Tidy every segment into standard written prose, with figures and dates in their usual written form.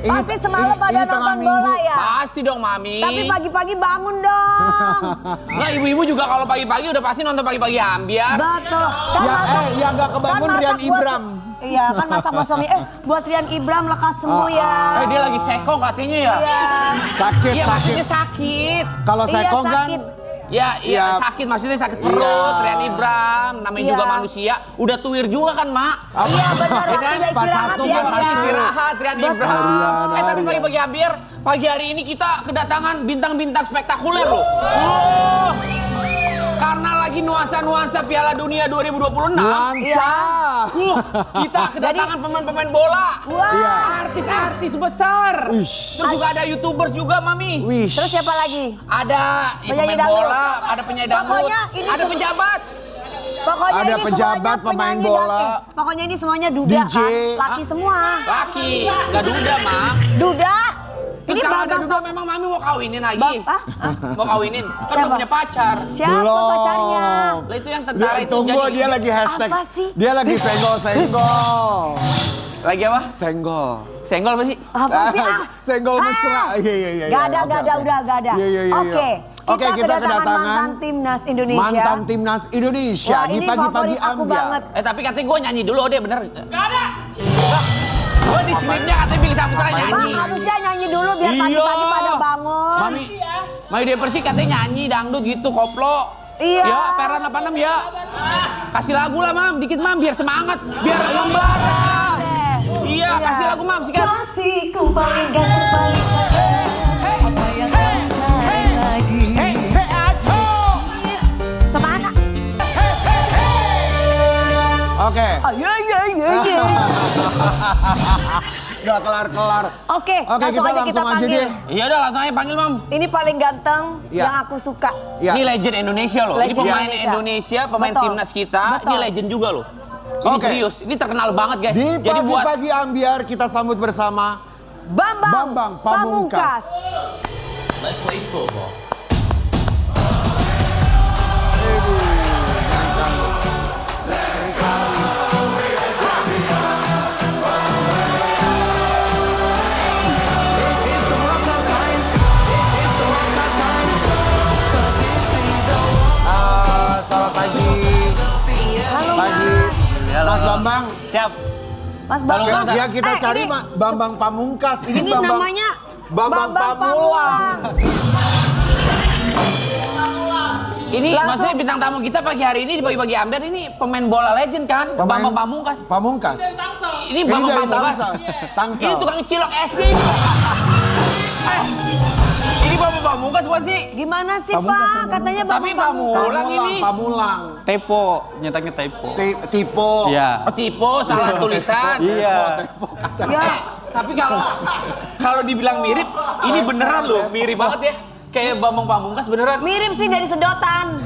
Pasti semalam pada nonton bola ya? Pasti dong, Mami. Tapi pagi-pagi bangun dong. Nah, ibu-ibu juga kalau pagi-pagi udah pasti nonton pagi-pagi ambiar. Betul. Kan Ya, yang nggak kebangun Rian Ibram. Iya, kan masak buat suami. Buat Rian Ibram lekas sembuh ya. Dia lagi sekong katanya ya. Iya. Sakit, Iya, sakit. maksudnya sakit. Kalau sekong kan, sakit. Iya, sakit maksudnya sakit perut. Iya. Rian Ibram, namanya juga manusia. Udah tuir juga kan, Mak? Iya benar, Ya kan? waktunya istirahat Pas ya. satu, Iya. Istirahat, Rian Ibram. Rian, Tapi Rian. pagi-pagi ambiar, pagi hari ini kita kedatangan bintang-bintang spektakuler loh. Karena lagi nuansa-nuansa Piala Dunia 2026. nuansa. Kita kedatangan pemain-pemain bola. Wah. Iya. Artis-artis besar. Wish. Terus juga ada YouTubers juga, Mami. Wish. Terus siapa lagi? Ada Penyanyi pemain dangdut. bola, ada penyanyi dangdut, Pokoknya ini ada pejabat. Pokoknya Ada ini pejabat, semuanya pemain penyanyi bola. dangdut. Pokoknya ini semuanya duda DJ. kan? Laki semua. Laki, gak duda, Mak. Duda. Terus Ini kalau ada babak- duda memang Mami mau kawinin lagi. Mau kawinin, kan udah Siapa? punya pacar. Siapa pacarnya? Lah itu yang tentara itu Tunggu, jadi- dia lagi hashtag. Apa sih? Dia lagi senggol-senggol. Lagi apa? Senggol. Senggol apa sih? Apa sih? Senggol mesra. Iya. Gak ada, Oke, gak ada, oke. udah gak ada. Iya. Oke. Oke, kita kedatangan mantan timnas Indonesia. mantan timnas Indonesia Wah, di ini pagi-pagi favorit aku ambiar. banget. Tapi katanya gue nyanyi dulu deh, bener? Gak ada. Gue di sini katanya Billy Saputra Ngapain? nyanyi. Bang, harusnya nyanyi dulu biar Iya. pagi-pagi pada bangun. Mami dia Persik katanya nyanyi dangdut gitu, koplo. Iya. Ya, peran 86 ya. Kasih lagu lah, Mam. Dikit, Mam, biar semangat, biar lembaran. Iya, kasih lagu, Mam, sikat. Kasihku paling ganteng paling cakep. Apa yang kau cari lagi? Semangat. Oke. Iya. Gak kelar-kelar. Oke, Oke, kita langsung aja deh. Iya udah, langsung aja panggil, Mam. Ini paling ganteng Iya. yang aku suka. Ya. Ini legend Indonesia loh. Ini Legend pemain Indonesia. Indonesia, pemain Betul. timnas kita. Ini Betul. legend juga loh. Ini Oke. serius, ini terkenal banget, guys. Di Jadi buat pagi-pagi ambiar kita sambut bersama Bambang Pamungkas. selamat pagi. Halo, Pagi. Mas Bambang. siap. Mas Bambang. Bentar. Ya kita cari ini- Bambang Pamungkas. Ini Bambang, namanya Bambang Pamulang. Ini Langsung. maksudnya bintang tamu kita pagi hari ini di pagi-pagi ambiar ini pemain bola legend kan? Pemain- Bambang Pamungkas. Pamungkas. Ini Ini Bambang dari Pamungkas. Tangsel. Tangsel. Ini tukang cilok SD. Ini Bambang Pamungkas bukan sih? Gimana sih Pak? Katanya Tapi Bambang Pamungkas. Pamulang ini. Pamulang. Tepo, nyetaknya typo. Tipo. Iya. Oh, tipe salah tulisan. Iya. Tepo. Ya, tapi kalau dibilang mirip, ini beneran loh, mirip banget ya. Kayak Bambang Pamungkas beneran. Mirip sih dari sedotan.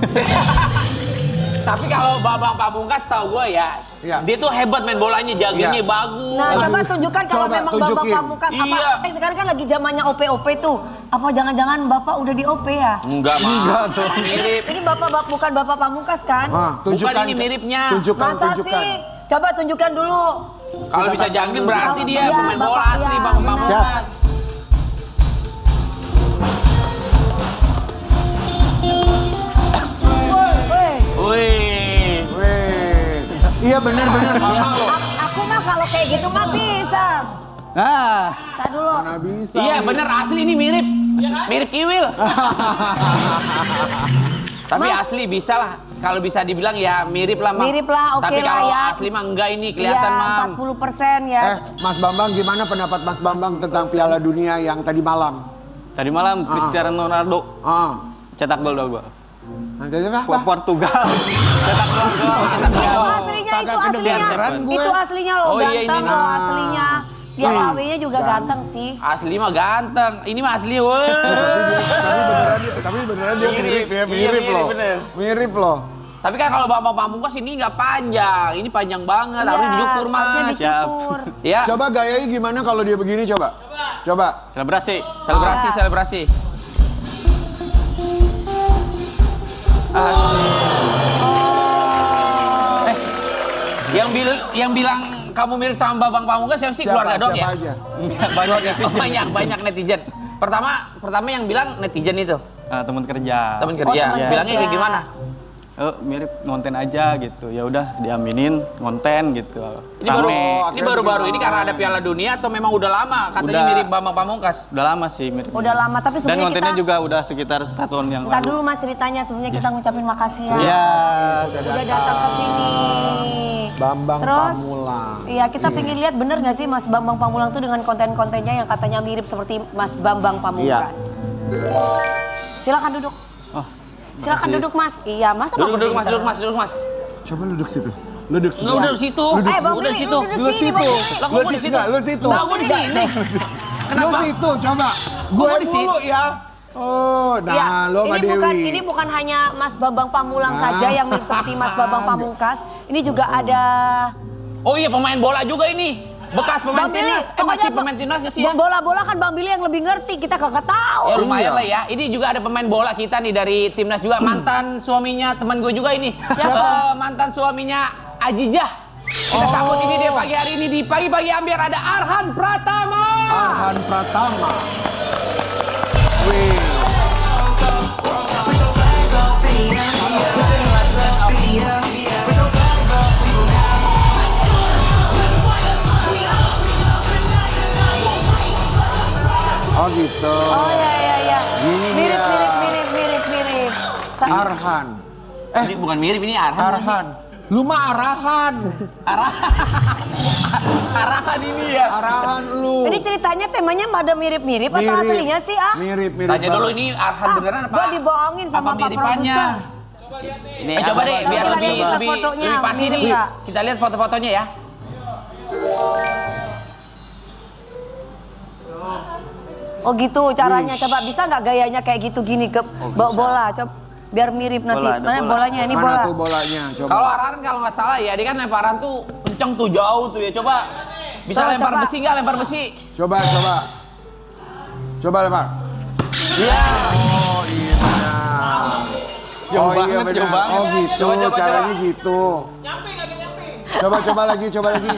Tapi kalau Bambang Pamungkas tahu gue ya, Iya. dia tuh hebat main bolanya, jagonya Iya. bagus. Nah, coba tunjukkan kalau Coba memang Bambang tunjukin. Pamungkas apa? Iya. Sekarang kan lagi zamannya OP tuh. Apa jangan-jangan Bapak udah di OP ya? Enggak, Enggak dong. Mirip. Ini bukan Bapak Pamungkas kan? Bukan ini miripnya. Tunjukkan, Masa tunjukkan. sih? Coba tunjukkan dulu. Kalau bisa jangkrik berarti dia Iya, pemain bola Bapak, asli iya, Bambang benar. Pamungkas. Wih. Weh. Iya bener-bener sama loh. Aku mah kalau kayak gitu mah bisa. Nah, Tar dulu. Mana bisa. Iya nih. bener asli ini mirip. Mirip Iwil. Tapi asli bisa lah. Kalau bisa dibilang ya mirip lah, Mam. Mirip lah, oke Tapi lah kalau ya. asli mah enggak ini kelihatan, Iya, Mam. 40% ya. Mas Bambang, gimana pendapat Mas Bambang tentang Piala Dunia yang tadi malam? tadi malam Cristiano Ronaldo cetak gol 2 gol. Nanti aja apa? Portugal cetak 2 gol. Itu aslinya, Kagak kedengeran gue. Itu aslinya loh, Oh, iya, ganteng ini. loh aslinya. Ya Awinya juga ganteng sih. Asli mah ganteng. Ini mah asli, woi. Tapi beneran dia Mirip. mirip ya, Iya, mirip mirip, loh. bener. Mirip loh. Tapi kan kalau Bambang Pamungkas ini nggak panjang. Ini panjang banget. Harus Iya, diukur, harusnya Mas. disyukur. Ya. Coba gayanya gimana kalau dia begini coba? Coba. Selebrasi. Selebrasi, Ah. selebrasi. Asik. Yang bilang kamu mirip sama Bambang Pamungkas siapa sih? Keluarga dong ya? Aja? Banyak netizen. Pertama yang bilang netizen itu. Teman kerja. Temen kerja. temen Bilangnya kerja. kayak gimana? Mirip ngonten aja gitu. Ya udah diaminin ngonten gitu. Ini baru-baru ini karena ada Piala Dunia atau memang udah lama katanya Udah. mirip Bambang Pamungkas? Udah lama sih mirip. Udah lama, tapi Dan sebenarnya kontennya kita... juga udah sekitar 1 tahun yang Ntar lalu. dulu Mas ceritanya, sebelumnya kita ngucapin makasih ya. Iya. Udah datang ke sini. Bambang Terus, Pamulang. Iya, kita pengen lihat bener nggak sih Mas Bambang Pamulang tuh dengan konten-kontennya yang katanya mirip seperti Mas Bambang Pamungkas. Silakan duduk. Oh, Silakan duduk Mas. Iya, Mas apa Duduk berdiri mas. terus? Coba duduk situ. Duduk situ. Enggak udah di situ. Bang Udah di Billy, situ. lu Lu situ. Lah, Lu gua di situ. situ. Enggak, lu situ. Nah, gua di sini. Lu Kenapa? situ, coba. Gua Gue di situ. dulu ya. Oh, nah Iya, lo sama Dewi. ini bukan hanya Mas Bambang Pamulang Ah. saja yang mirip seperti Mas Bambang Pamungkas. Ini juga ada Oh iya pemain bola juga ini. Bekas pemain Bang Billy. timnas. Masih pemain timnas nggak sih ya? Bola-bola kan Bang Billy yang lebih ngerti, kita kagak tahu. Ya lumayan Iya. lah ya. Ini juga ada pemain bola kita nih dari timnas juga. Mantan suaminya teman gue juga ini. Siapa? Mantan suaminya Ajijah. Kita sambut ini dia pagi hari ini di pagi-pagi Ambiar ada Arhan Pratama. Arhan Pratama. Wih. Oh gitu. Oh iya. Gini Mirip. dia. Arhan. Ini bukan mirip ini Arhan. Arhan. Lu mah arahan. Arahan ini ya. Arahan lu. Ini ceritanya temanya pada mirip-mirip atau aslinya sih ah? Mirip. Tanya dulu banget. ini Arhan beneran apa? Gua dibohongin sama apa Pak miripannya? produser. Ini Coba deh biar Coba lebih lihat lebih fotonya, lebih pasti mirip nih. nggak? Kita lihat foto-fotonya ya. Oh gitu caranya. Coba bisa nggak gayanya kayak gitu gini ke bawa bola? Coba biar mirip nanti. Bola, ada Mana bola. bolanya? Ini Mana bola. tuh bolanya? Coba. Kalau Arhan kalau nggak salah ya, dia kan lemparan tuh kenceng tuh jauh tuh ya. Coba bisa Coba, lempar coba. besi nggak? Lempar besi? Coba. Coba lempar. Iya. Oh iya benar. Jauh Oh iya banget, benar. jauh banget. Oh gitu. Coba, Caranya coba. gitu. Coba lagi.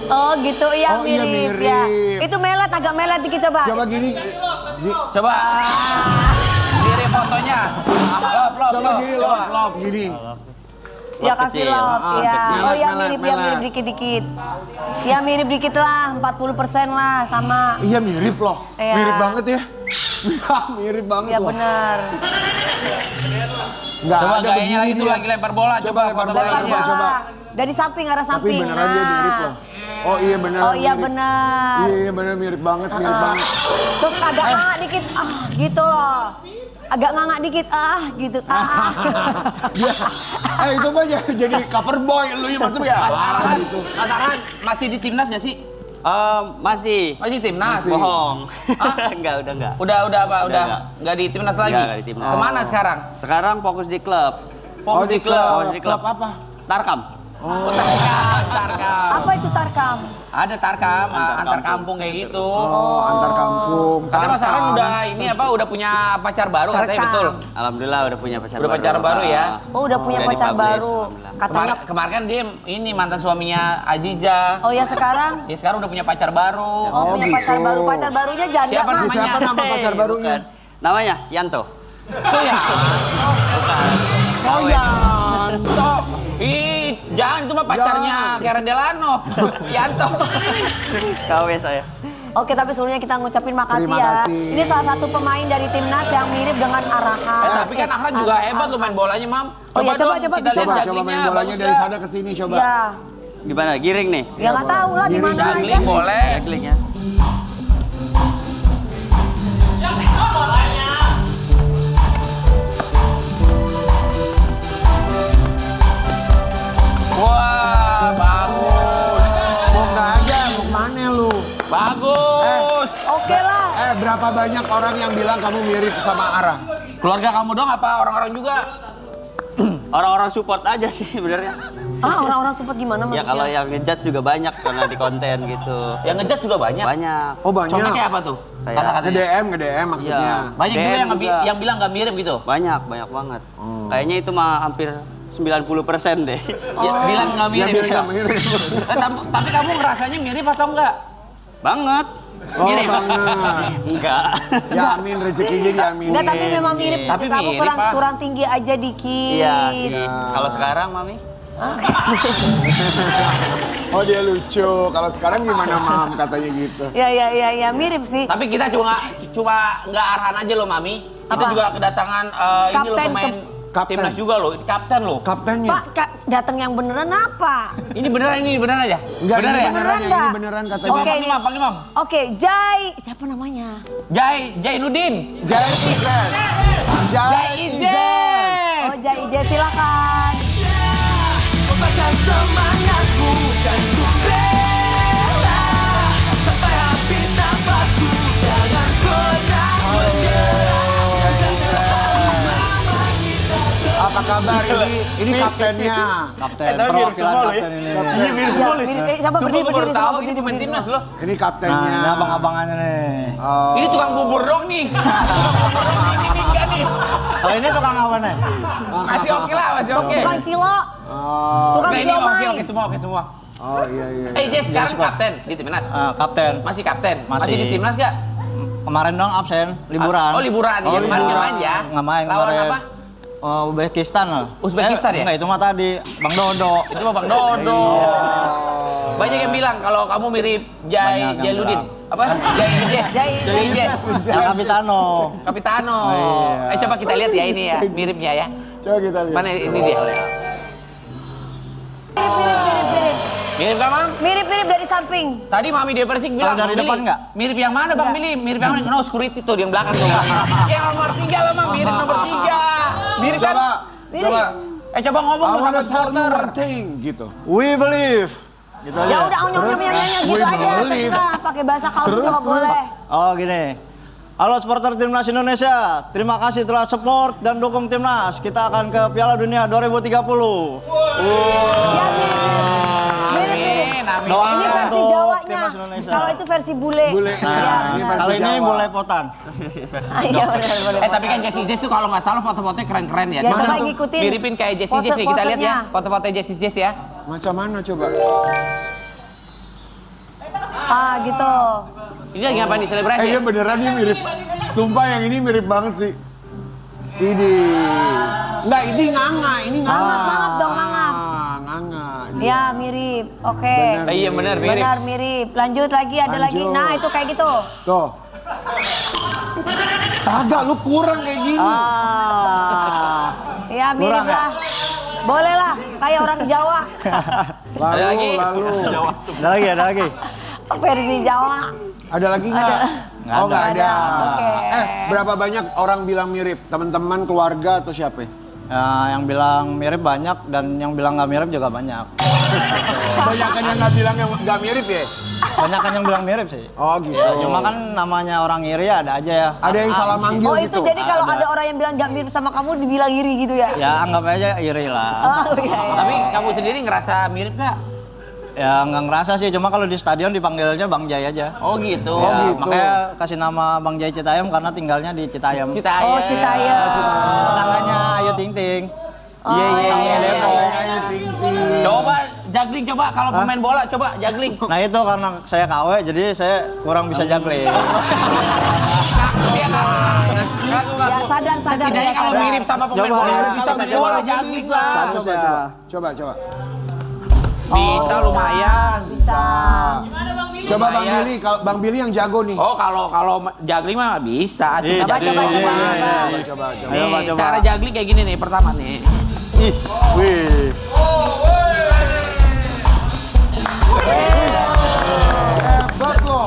Oh gitu iya Oh, iya, mirip. Ya. mirip. Itu melet agak melet dikit coba. Coba gini. Coba. Lihat fotonya. Coba gini lop gini. Ya kasih love, Ah, ya. kecil. Oh ya Melet, mirip, ya mirip melet. dikit-dikit. Ya mirip dikit lah, 40% lah sama. Iya mirip loh. Iya. Mirip banget ya. Mirip banget Ya loh. bener. Nggak Coba ada gayanya lagi begini tuh dia. lagi lempar bola. Coba lempar foto bola, gayanya. coba. Dari samping, arah Tapi samping. beneran dia mirip loh. Oh iya bener. Oh iya mirip. bener. Iya bener mirip banget, mirip banget. Terus agak ngangak dikit, gitu loh. Agak ngangak dikit, gitu. Dia, itu mah jadi cover boy lu ya maksudnya. Mas Arhan, Gitu. Mas Arhan masih di timnas nggak sih? Masih. Masih timnas. Masih. Bohong. Hah? Enggak. Udah apa? Udah enggak. nggak di timnas lagi? Nggak di timnas. Kemana sekarang? Sekarang fokus di klub. Fokus di klub. di Klub klub. apa? Tarkam. Oh, Tarkam. Apa itu Tarkam? Ada Tarkam, Antar antar kampung. kampung kayak gitu. Oh, antar kampung. Katanya Mas Arhan Tarkam. udah punya pacar baru katanya Tarkam. betul. Alhamdulillah udah punya pacar Udah baru. pacaran baru ya? Oh udah punya Udah pacar dipublish, baru. alhamdulillah. Katanya, Kemarin kan dia ini mantan suaminya Aziza. oh ya sekarang? Ya sekarang udah punya pacar baru. Oh, punya gitu. pacar baru. Pacar barunya janda Siapa Mas. namanya? Siapa nama pacar barunya? Bukan. Namanya Yanto. Oh ya. Oh Yanto. Ih, jangan itu mah pacarnya Karen Delano. Yanto. KW saya. Oke, tapi sebelumnya kita ngucapin makasih Terima ya. kasih. Ini salah satu pemain dari timnas yang mirip dengan Arahan. Tapi kan Arhan juga hebat lo main bolanya, Mam. Oh iya, coba, dong, coba, kita bisa. lihat Coba main jagglingnya, bolanya bagus dari nggak? sana ke sini coba. Ya, Gimana? Giring nih. ya nggak tahu lah di Giring, mana aja. Juggling boleh. Jagglingnya. Wah, bagus. Mau nggak aja, mau kemana lu? Bagus. Oke lah. Berapa banyak orang yang bilang kamu mirip sama Ara? Keluarga kamu dong apa orang-orang juga? Orang-orang support aja sih sebenarnya. Orang-orang support gimana Ya maksudnya? kalau yang ngejat juga banyak karena di konten gitu. Yang ngejat juga banyak. Banyak. Oh banyak. Contohnya kayak apa tuh? Kayak- Kata-katanya. Nge-DM maksudnya. Iya. Banyak juga DM yang juga. yang bilang nggak mirip gitu. Banyak banget. Oh. Kayaknya itu mah hampir 90% deh. Ya, bilang nggak Ya mirip. bilang nggak mirip. Tapi kamu ngerasanya mirip atau enggak? Banget. Oh Mirip. banget. Enggak. Ya amin rezekinya diaminin. Enggak, tapi memang mirip. Tapi kamu mirip, kurang, Pak. kurang tinggi aja dikit. Iya sih. Iya. Kalau sekarang, Mami? Oh dia lucu. Kalau sekarang gimana mam katanya gitu. Ya, mirip sih. Tapi kita cuma nggak arahan aja loh, Mami. Kita Apa? juga kedatangan ini loh Kapten pemain Kapten. timnas juga loh. Ini kapten loh. Kaptennya. Pak, datang yang beneran apa? Ini beneran aja. Enggak Bener ini ya? beneran ya, nggak? ini beneran katanya. Oke, Panggil, Mam, panggil, Mam. Oke, Jai. Siapa namanya? Jainuddin. Jai Ijen. Jai Ijen. Oh, Jai Ijen, silakan. Kobarkan semangatku dan ku bela sampai habis nafasku, jangan pernah menyerah. Apa kabar ini kaptennya? Kapten, tapi mirip perwakilan semua loh ya. kapten ini. Iya, mirip semua loh. Mirip, coba Sumpah berdiri, gue baru berdiri, tahu coba ini berdiri, pemain berdiri. timnas loh. Ini kaptennya. Nah, ini abang-abangannya nih. Oh. Ini tukang bubur dong nih. Ini enggak nih. Kalau ini tukang apa nih? Masih oke lah, masih oke. Tukang cilo. Oh. Tukang Oke, ini siomay. oke semua. Oh iya iya. Jess sekarang kapten di timnas. Kapten. Masih kapten. Masih Masih. di timnas enggak? Kemarin dong absen, liburan. Oh, liburan. Oh, Iya, kemarin liburan. main ya. Nggak main Lawan kemarin. apa? Uzbekistan lah. Uzbekistan ya? Enggak, itu mah tadi Bang Dodo. Itu mah Bang Dodo. Banyak yang bilang kalau kamu mirip Banyak yang Jainuddin. bilang. Apa? Jai Jess. El Capitano. Kapitano. Iya. Coba kita lihat ya ini ya, miripnya ya. Coba kita lihat. Mana ini dia? Mirip gak, Mam? Mirip-mirip dari samping. Tadi Mami dia Persik bilang, Kalau dari Bang depan Billy, nggak? mirip yang mana Bang Billy? Mirip yang mana? No, security tuh di yang belakang tuh. Yang nomor 3 lah, Mam. Mirip nomor 3. Mirip kan? Coba. Coba. Coba ngomong I tuh sama wanna tell you supporter. one thing gitu. We believe. Gitu aja. Ya udah, nyom-nyom gitu Wih, aja. believe. Terserah, pakai bahasa kamu Terus, juga terus. boleh. Oh gini. Halo supporter Timnas Indonesia, terima kasih telah support dan dukung Timnas. Kita akan ke Piala Dunia 2030. Ya, mirip. Amin. Doa Ini versi untuk Jawanya. Timnas Indonesia. Kalau itu versi bule. Bule. Iya. Nah, ini versi Kali ini Jawa. mulai potan. Iya, benar. Tapi kan Jessie Jess tuh kalau nggak salah foto-fotonya keren-keren ya. Ya, Gimana coba tuh? ngikutin. Miripin kayak Jessie Jess nih. Kita lihat ya Pose-posenya. foto-foto Jessie Jess ya. Macam mana coba? Gitu. Ini lagi ngapain nih selebrasi? Iya beneran dia mirip. Sumpah yang ini mirip banget sih. Ini. Enggak, ini nganga, ini nganga. Ngangap dong, ngangap. Nganga. Ya, mirip. Oke. Benar. Iya benar mirip. Benar mirip. Lanjut lagi, ada lagi. Lanjut. Nah, itu kayak gitu. Tuh. Kagak, lu kurang kayak gini. Ya, mirip Kurang ya? lah. Boleh lah, kayak orang Jawa. Ada lagi? Lalu. Ada lagi. Versi Jawa. Ada lagi nggak? Nggak Oh nggak ada. ada. Oke. Berapa banyak orang bilang mirip? Teman-teman, keluarga atau siapa? Yang bilang mirip banyak dan yang bilang nggak mirip juga banyak. Banyakan yang nggak bilang yang nggak mirip ya? Banyak kan yang bilang mirip sih. Oh gitu. Cuma kan namanya orang iri ada aja ya. Ada yang salah manggil Oh, gitu. itu jadi kalau Ada. ada orang yang bilang gak mirip sama kamu dibilang iri gitu ya? Ya anggap aja iri lah. Oh, iya, iya. Tapi kamu sendiri ngerasa mirip nggak? Ya nggak ngerasa sih, cuma kalau di stadion dipanggilnya Bang Jai aja. Oh gitu. Oh, Ya, gitu. makanya kasih nama Bang Jai Citayam karena tinggalnya di Citayam. Citayam. Oh, Citayam. Tetangganya Ayu Ting Ting. Oh, Iya, Depok. Kayaknya tinggi. Coba juggling coba kalau pemain bola coba juggling. Nah itu karena saya KW jadi saya kurang bisa juggling. Ya, sadar. Setidaknya ya, kalau sadar. mirip sama pemain Coba, bola ya. bisa Kalau main bisa bola aja juggling bisa. lah. Coba. Bisa lumayan. Bisa. Coba Bang Lumayan. Billy, kalau Bang Billy yang jago nih. Oh kalau juggling mah bisa. Iya, Coba, jadi- coba. Coba. Ayo, Nih, coba. cara juggling kayak gini nih pertama nih. Ih, wih. Hebat loh.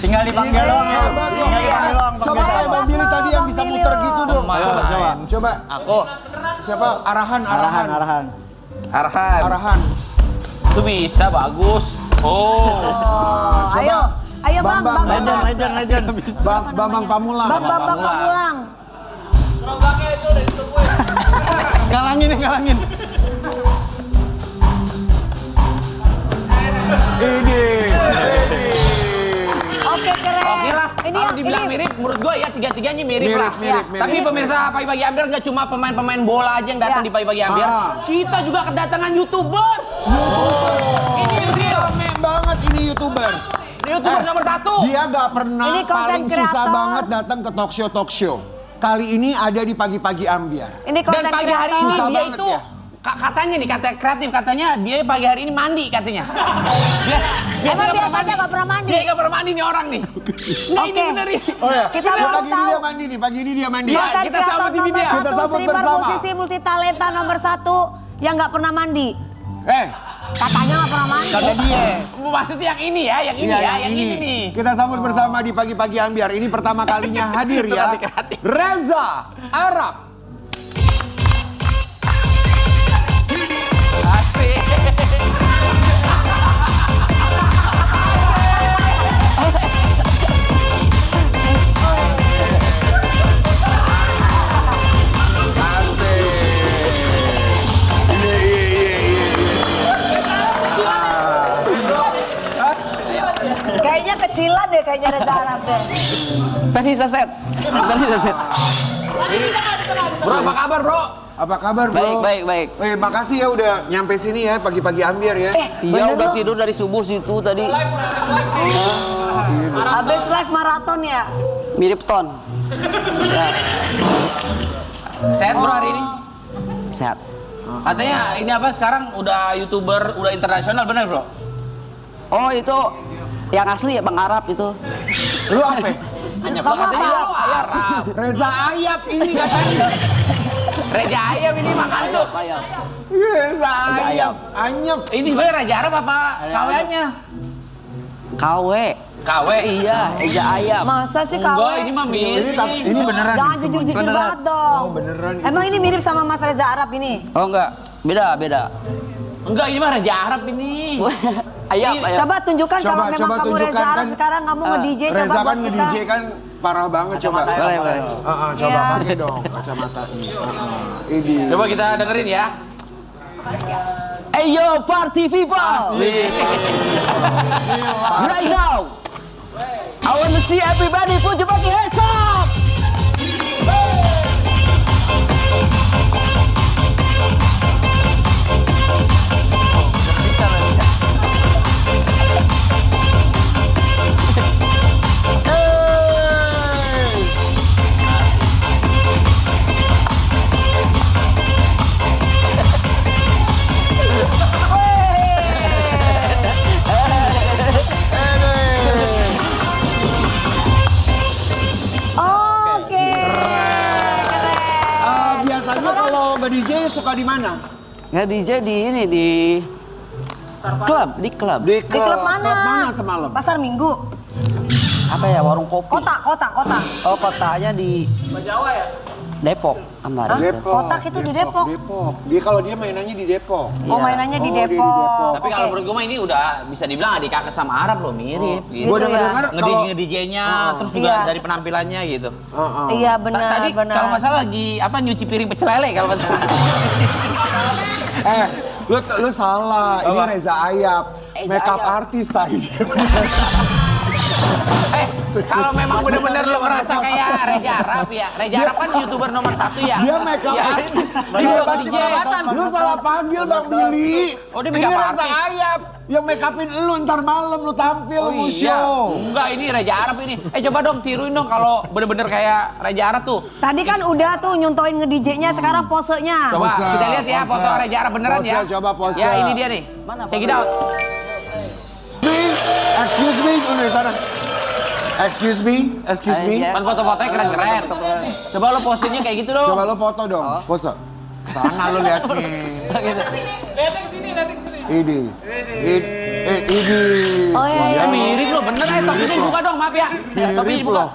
Tinggal dipanggil doang ya. Hebat loh. Tinggal dipanggil doang. Coba kayak Bang Billy tadi yang bisa Bang muter Billy gitu loh. dong. Coba. Coba. Aku Siapa? Arahan. Arahan. Arhan. Itu bisa bagus. Oh. Oh, Coba. ayo Bang, Bang. Legend. Bambang Pamulang. Bang Pamulang. Galangin. Ini. Oke, keren. Oke lah. Ini Kalau yang dibilang ini mirip menurut menurut gue ya tiga-tiganya mirip lah. Mirip. Tapi pemirsa Pagi-Pagi Ambiar nggak cuma pemain-pemain bola aja yang datang Ya. di Pagi-Pagi Ambiar. Kita juga kedatangan YouTuber. Ini real. Rame banget ini YouTuber. Ini YouTuber nomor 1. Dia nggak pernah Ini content paling susah creator. banget datang ke talk show. Kali ini ada di Pagi-Pagi Ambiar. Ini Dan konten pagi hari ini Susah dia banget itu ya. katanya nih, kata kreatif katanya dia pagi hari ini mandi katanya. Emang biasanya nggak pernah mandi? Dia nggak pernah mandi nih orang nih. Nah ini Oke. bener ini. Oh ya, Kita baru pagi ini tahu. dia mandi nih, pagi ini dia mandi. Iya. Konten kita kreator sambut ini nomor dia. 1, Kita sambut streamer, bersama. musisi, multitalenta nomor 1 yang nggak pernah mandi. Katanya nggak pernah mandi. Kata dia. Maksudnya yang ini ya, yang ini Iya, ya, yang ini nih. Kita sambut bersama di Pagi-Pagi Ambiar. Ini pertama kalinya hadir ya. Kreatif. Reza Arab. Asik. Kayaknya kecilan deh, kayaknya Reza Arab deh. Versi saset. Bro, apa kabar bro? Apa kabar bro? Baik. Makasih ya udah nyampe sini ya Pagi-Pagi Ambiar ya. Iya Bener udah lu? tidur dari subuh situ tadi. Habis live maraton ya. Mirip ton. Ya, Sehat bro hari ini? sehat. Katanya ini apa sekarang udah YouTuber, udah internasional bener bro? Oh itu yang asli ya Bang Arab itu. Lu apa? Kamu Katanya apa? lu Arab. Reza Ayap ini katanya. Reja Ayam ini makan tuh. Ayam. Reza Ayap. Anyep. Ini sebenarnya Raja Arab apa KW-nya? KW. KW Iya, Eja Ayam. Masa sih Enggak, kawe? ini mah mirip. Ini beneran. Jangan nih, jujur-jujur Beneran. banget dong. Oh, beneran itu Emang ini mirip sama Mas Reza Arab ini? Oh enggak, beda. Enggak, ini mah Raja Arab ini. Ayam. Coba tunjukkan kalau Coba- memang coba kamu tunjukkan, Reza Arab kan. sekarang kamu nge-DJ coba Reza buat kan kita. nge-DJ kan parah banget coba. Boleh. Coba Iya. pakai dong kacamata ini. Ini. Coba kita dengerin ya. Hey yo, party people! Right now, I want to see everybody put your fucking hands up! Oke. Biasanya kalau nge-DJ suka di mana? Nggak DJ di ini di klub. Di klub mana? semalam? Pasar Minggu. Apa ya, warung kopi. Kota. Oh, kotanya di Depok kemarin. Depok. Kotak itu di Depok. Dia kalau dia mainannya di Depok. Oh, mainannya di Oh, dia di Depok. Depok. Tapi kalau Oke. menurut gue mah ini udah bisa dibilang adik kakak sama Arab loh, mirip gitu. Gue Gitu ya. dengar kalau Nge-DJ-nya, terus juga Iya. dari penampilannya gitu. Iya benar, Tadi benar. kalau nggak salah lagi apa nyuci piring pecel lele kalau nggak salah. Lu salah. Ini Apa? Reza Ayap. Reza Makeup Ayap. artis saya. Kalau memang bener-bener lo ngerasa kayak Reja Arab ya. Reja Arab kan YouTuber nomor 1 ya. Dia makeup Ya. artis. Dia dapat jabatan. Lu salah panggil Bang Billy. Oh, dia ini makeup Reza artis. Ayap. Yang makeupin lu ntar malam lu tampil lu iya. show. Enggak, ini Reja Arab ini. Coba dong tiruin dong kalau bener-bener kayak Reja Arab tuh. Tadi kan udah tuh nyontoin nge-DJ-nya, sekarang posenya. Coba Pose, kita lihat ya pose. foto Reja Arab beneran Pose, ya. coba pose. Ya ini dia nih. Check it out. Excuse me, di sana. Excuse me. Yes. Kan foto-fotonya keren-keren. Coba lo posenya kayak gitu dong. Coba lo foto dong, pose. Sana lo lihat nih. Ini. Ini. Oh, iya, iya. Mirip lo, bener aja. Topinya dibuka dong, maaf ya. Topinya Mirip dibuka. loh.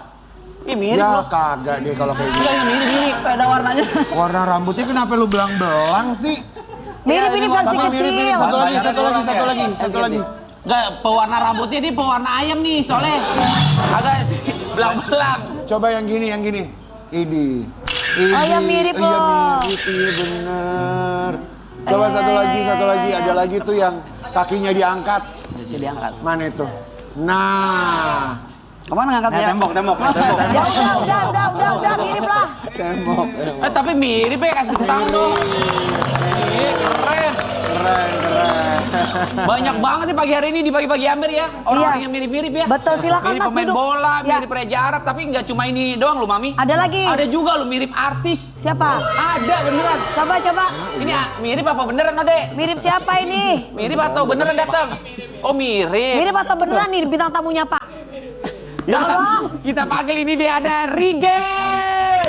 Ih mirip Ya lo. kagak deh kalau kayak gitu. Enggak, yang mirip. Beda warnanya. Warna rambutnya kenapa lu belang-belang sih? Mirip ini versi Tapi mirip ini. kecil. Satu lagi. Enggak, pewarna rambutnya ini pewarna ayam nih, soalnya agak belang-belang. Coba yang gini. Ini. Oh, yang mirip Iya loh. mirip, iya bener. Coba satu lagi. Ada lagi tuh yang kakinya diangkat. Jadi angkat. Mana itu? Nah. Kemana ngangkatnya? Tembok. Ya udah, mirip lah. Tembok. Tapi mirip ya, kasih tepuk tangan dong. Keren. Keren. Banyak banget nih pagi hari ini di pagi-pagi Amber ya. Orang-orang yang mirip-mirip ya. Betul, silakan mirip Mas pemain duduk. bola, Ya. mirip Raja Arab, tapi nggak cuma ini doang lu, Mami. Ada lagi. Ada juga lu mirip artis. Siapa? Ada beneran. Coba. Ini mirip apa beneran, Ode? Mirip siapa ini? Mirip atau beneran datang? Oh, mirip. Mirip atau beneran nih bintang tamunya Pak? Kita panggil ini dia ada Rigen.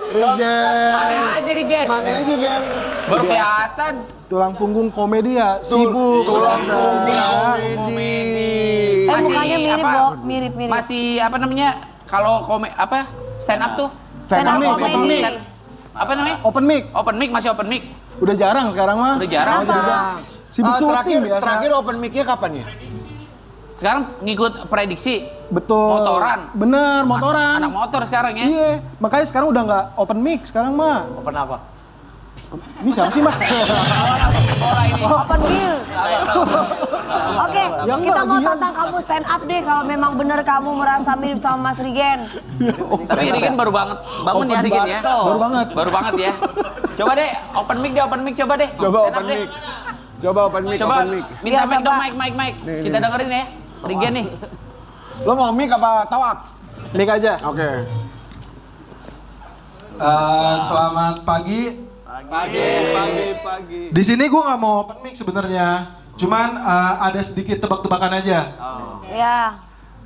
Mana aja Rigen? Mana ini kan? Baru kelihatan. Tulang punggung komedi ya, sibuk. Tulang biasa. punggung komedi. Mukanya mirip apa? loh, mirip. Masih apa namanya? Kalau stand up tuh? Stand up comedy. Apa namanya? Open mic, Open mic, masih open mic. udah jarang sekarang mah. Udah jarang. Sibuk syuting biasa. Terakhir open mic-nya kapan ya? Sekarang ngikut prediksi. Betul. Motoran. Bener, motoran. Anak motor sekarang ya. Iya, makanya sekarang udah nggak open mic sekarang mah. Open apa? Ini siapa sih mas? Bola ini. Open bill. Oke, Yang kita mau bagian. tantang kamu stand up deh kalau memang bener kamu merasa mirip sama Mas Rigen. Tapi Rigen baru banget bangun ya Rigen ya. Baru banget. Baru banget ya. Coba deh open mic coba deh. Coba Stand up open deh. mic. Coba open mic, Coba open mic. minta Ya, mic dong, coba. mic. Nih, Kita nih. dengerin ya. Rigen nih. Lo mau mic apa tawak? Mic aja. Oke. Selamat pagi. Di sini gue nggak mau open mic sebenarnya. Cuman ada sedikit tebak-tebakan aja. Ya.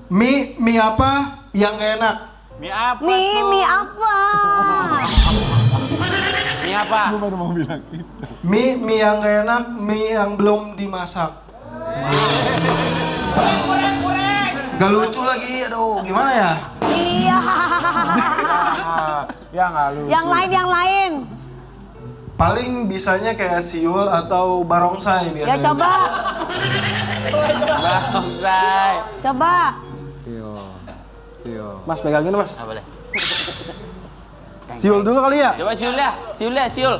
Mie apa yang gak enak? Mie apa? Ini apa? Gue baru mau bilang itu. Mie yang gak enak, mie yang belum dimasak. Gak lucu lagi, aduh gimana ya? Iya. Ya nggak lucu. Yang lain. Paling bisanya kayak siul atau barongsai Ya biasanya. coba. Bangsai. Coba. Sio. Mas pegangin mas. Ah, boleh. Siul dulu kali ya. Coba siul.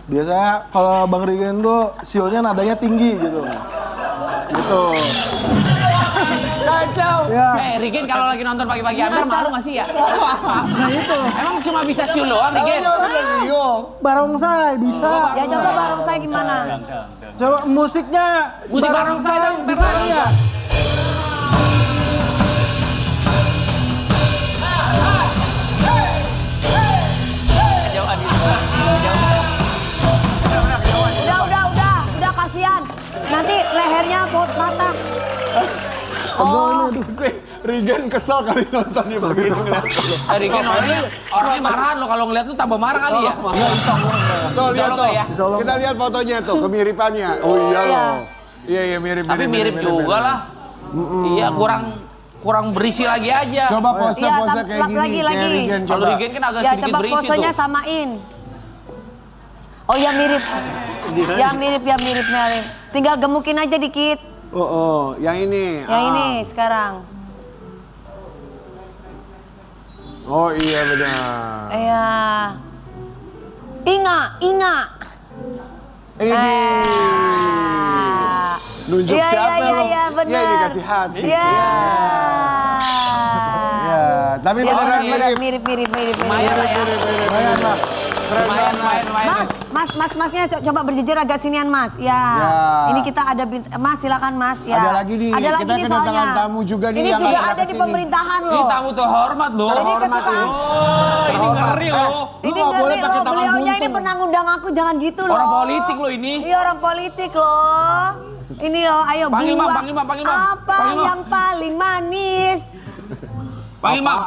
Biasanya kalau Bang Rigen tuh siulnya nadanya tinggi gitu. Gitu. Kacau. Ya. Rigen kalau lagi nonton pagi-pagi Amber malu nggak sih ya? Nah itu. Emang cuma bisa siul doang Kalau Rigen? dia udah Sio. Barongsai bisa. Ya coba barongsai gimana? Coba musiknya. Musik barongsai dong, bisa Berlan. ya. Kejauhan gitu. Udah kasihan. Nanti lehernya patah. Pegel ini, aduh. Si Rigen kesel kali nonton nih begini ngeliat lu. Rigen orangnya marahan lo kalau ngeliat tuh tambah marah kali ya. Tuh Insya lihat Allah tuh. ya. Insya Allah. Kita lihat fotonya tuh kemiripannya. Oh iya loh. Iya mirip. Tapi mirip juga lah. Iya kurang berisi lagi aja. Coba pose-pose Iya, kayak gini. lagi. Kayak Rigen Kalau coba. Rigen kan agak Ya sedikit coba berisi posenya tuh. samain. Oh ya mirip. Ya mirip. Tinggal gemukin aja dikit. Oh, yang ini. Yang ini sekarang. Oh iya benar. Iya. Inga. Ini. Nunjuk Iya, siapa iya, lo? iya, benar. Iya dikasih hati. Iya. Iya, tapi Ya, beneran mirip. Lumayan lah ya. Lumayan lah. Keren banget. Lumayan. Masnya coba berjejer agak sinian Mas. Ya. Ini kita ada Mas silakan Mas. Ya. Ada lagi nih, Ada lagi kita nih kedatangan soalnya. tamu juga nih Ini yang juga akan ada di kesini. pemerintahan Ini loh. tamu terhormat loh. Ini Terhormat kesukaan. ini. Ini Terhormat. ngeri loh. Lu Ini nggak boleh ngeri pakai loh, tangan beliaunya ini buntung. pernah ngundang aku, jangan gitu loh. Orang politik loh ini. Iya orang politik loh. Ini loh, ayo Panggil, Mam, buah. panggil, Mam, panggil, Mam. Apa Panggil, Mam. yang paling manis? Panggil Mam.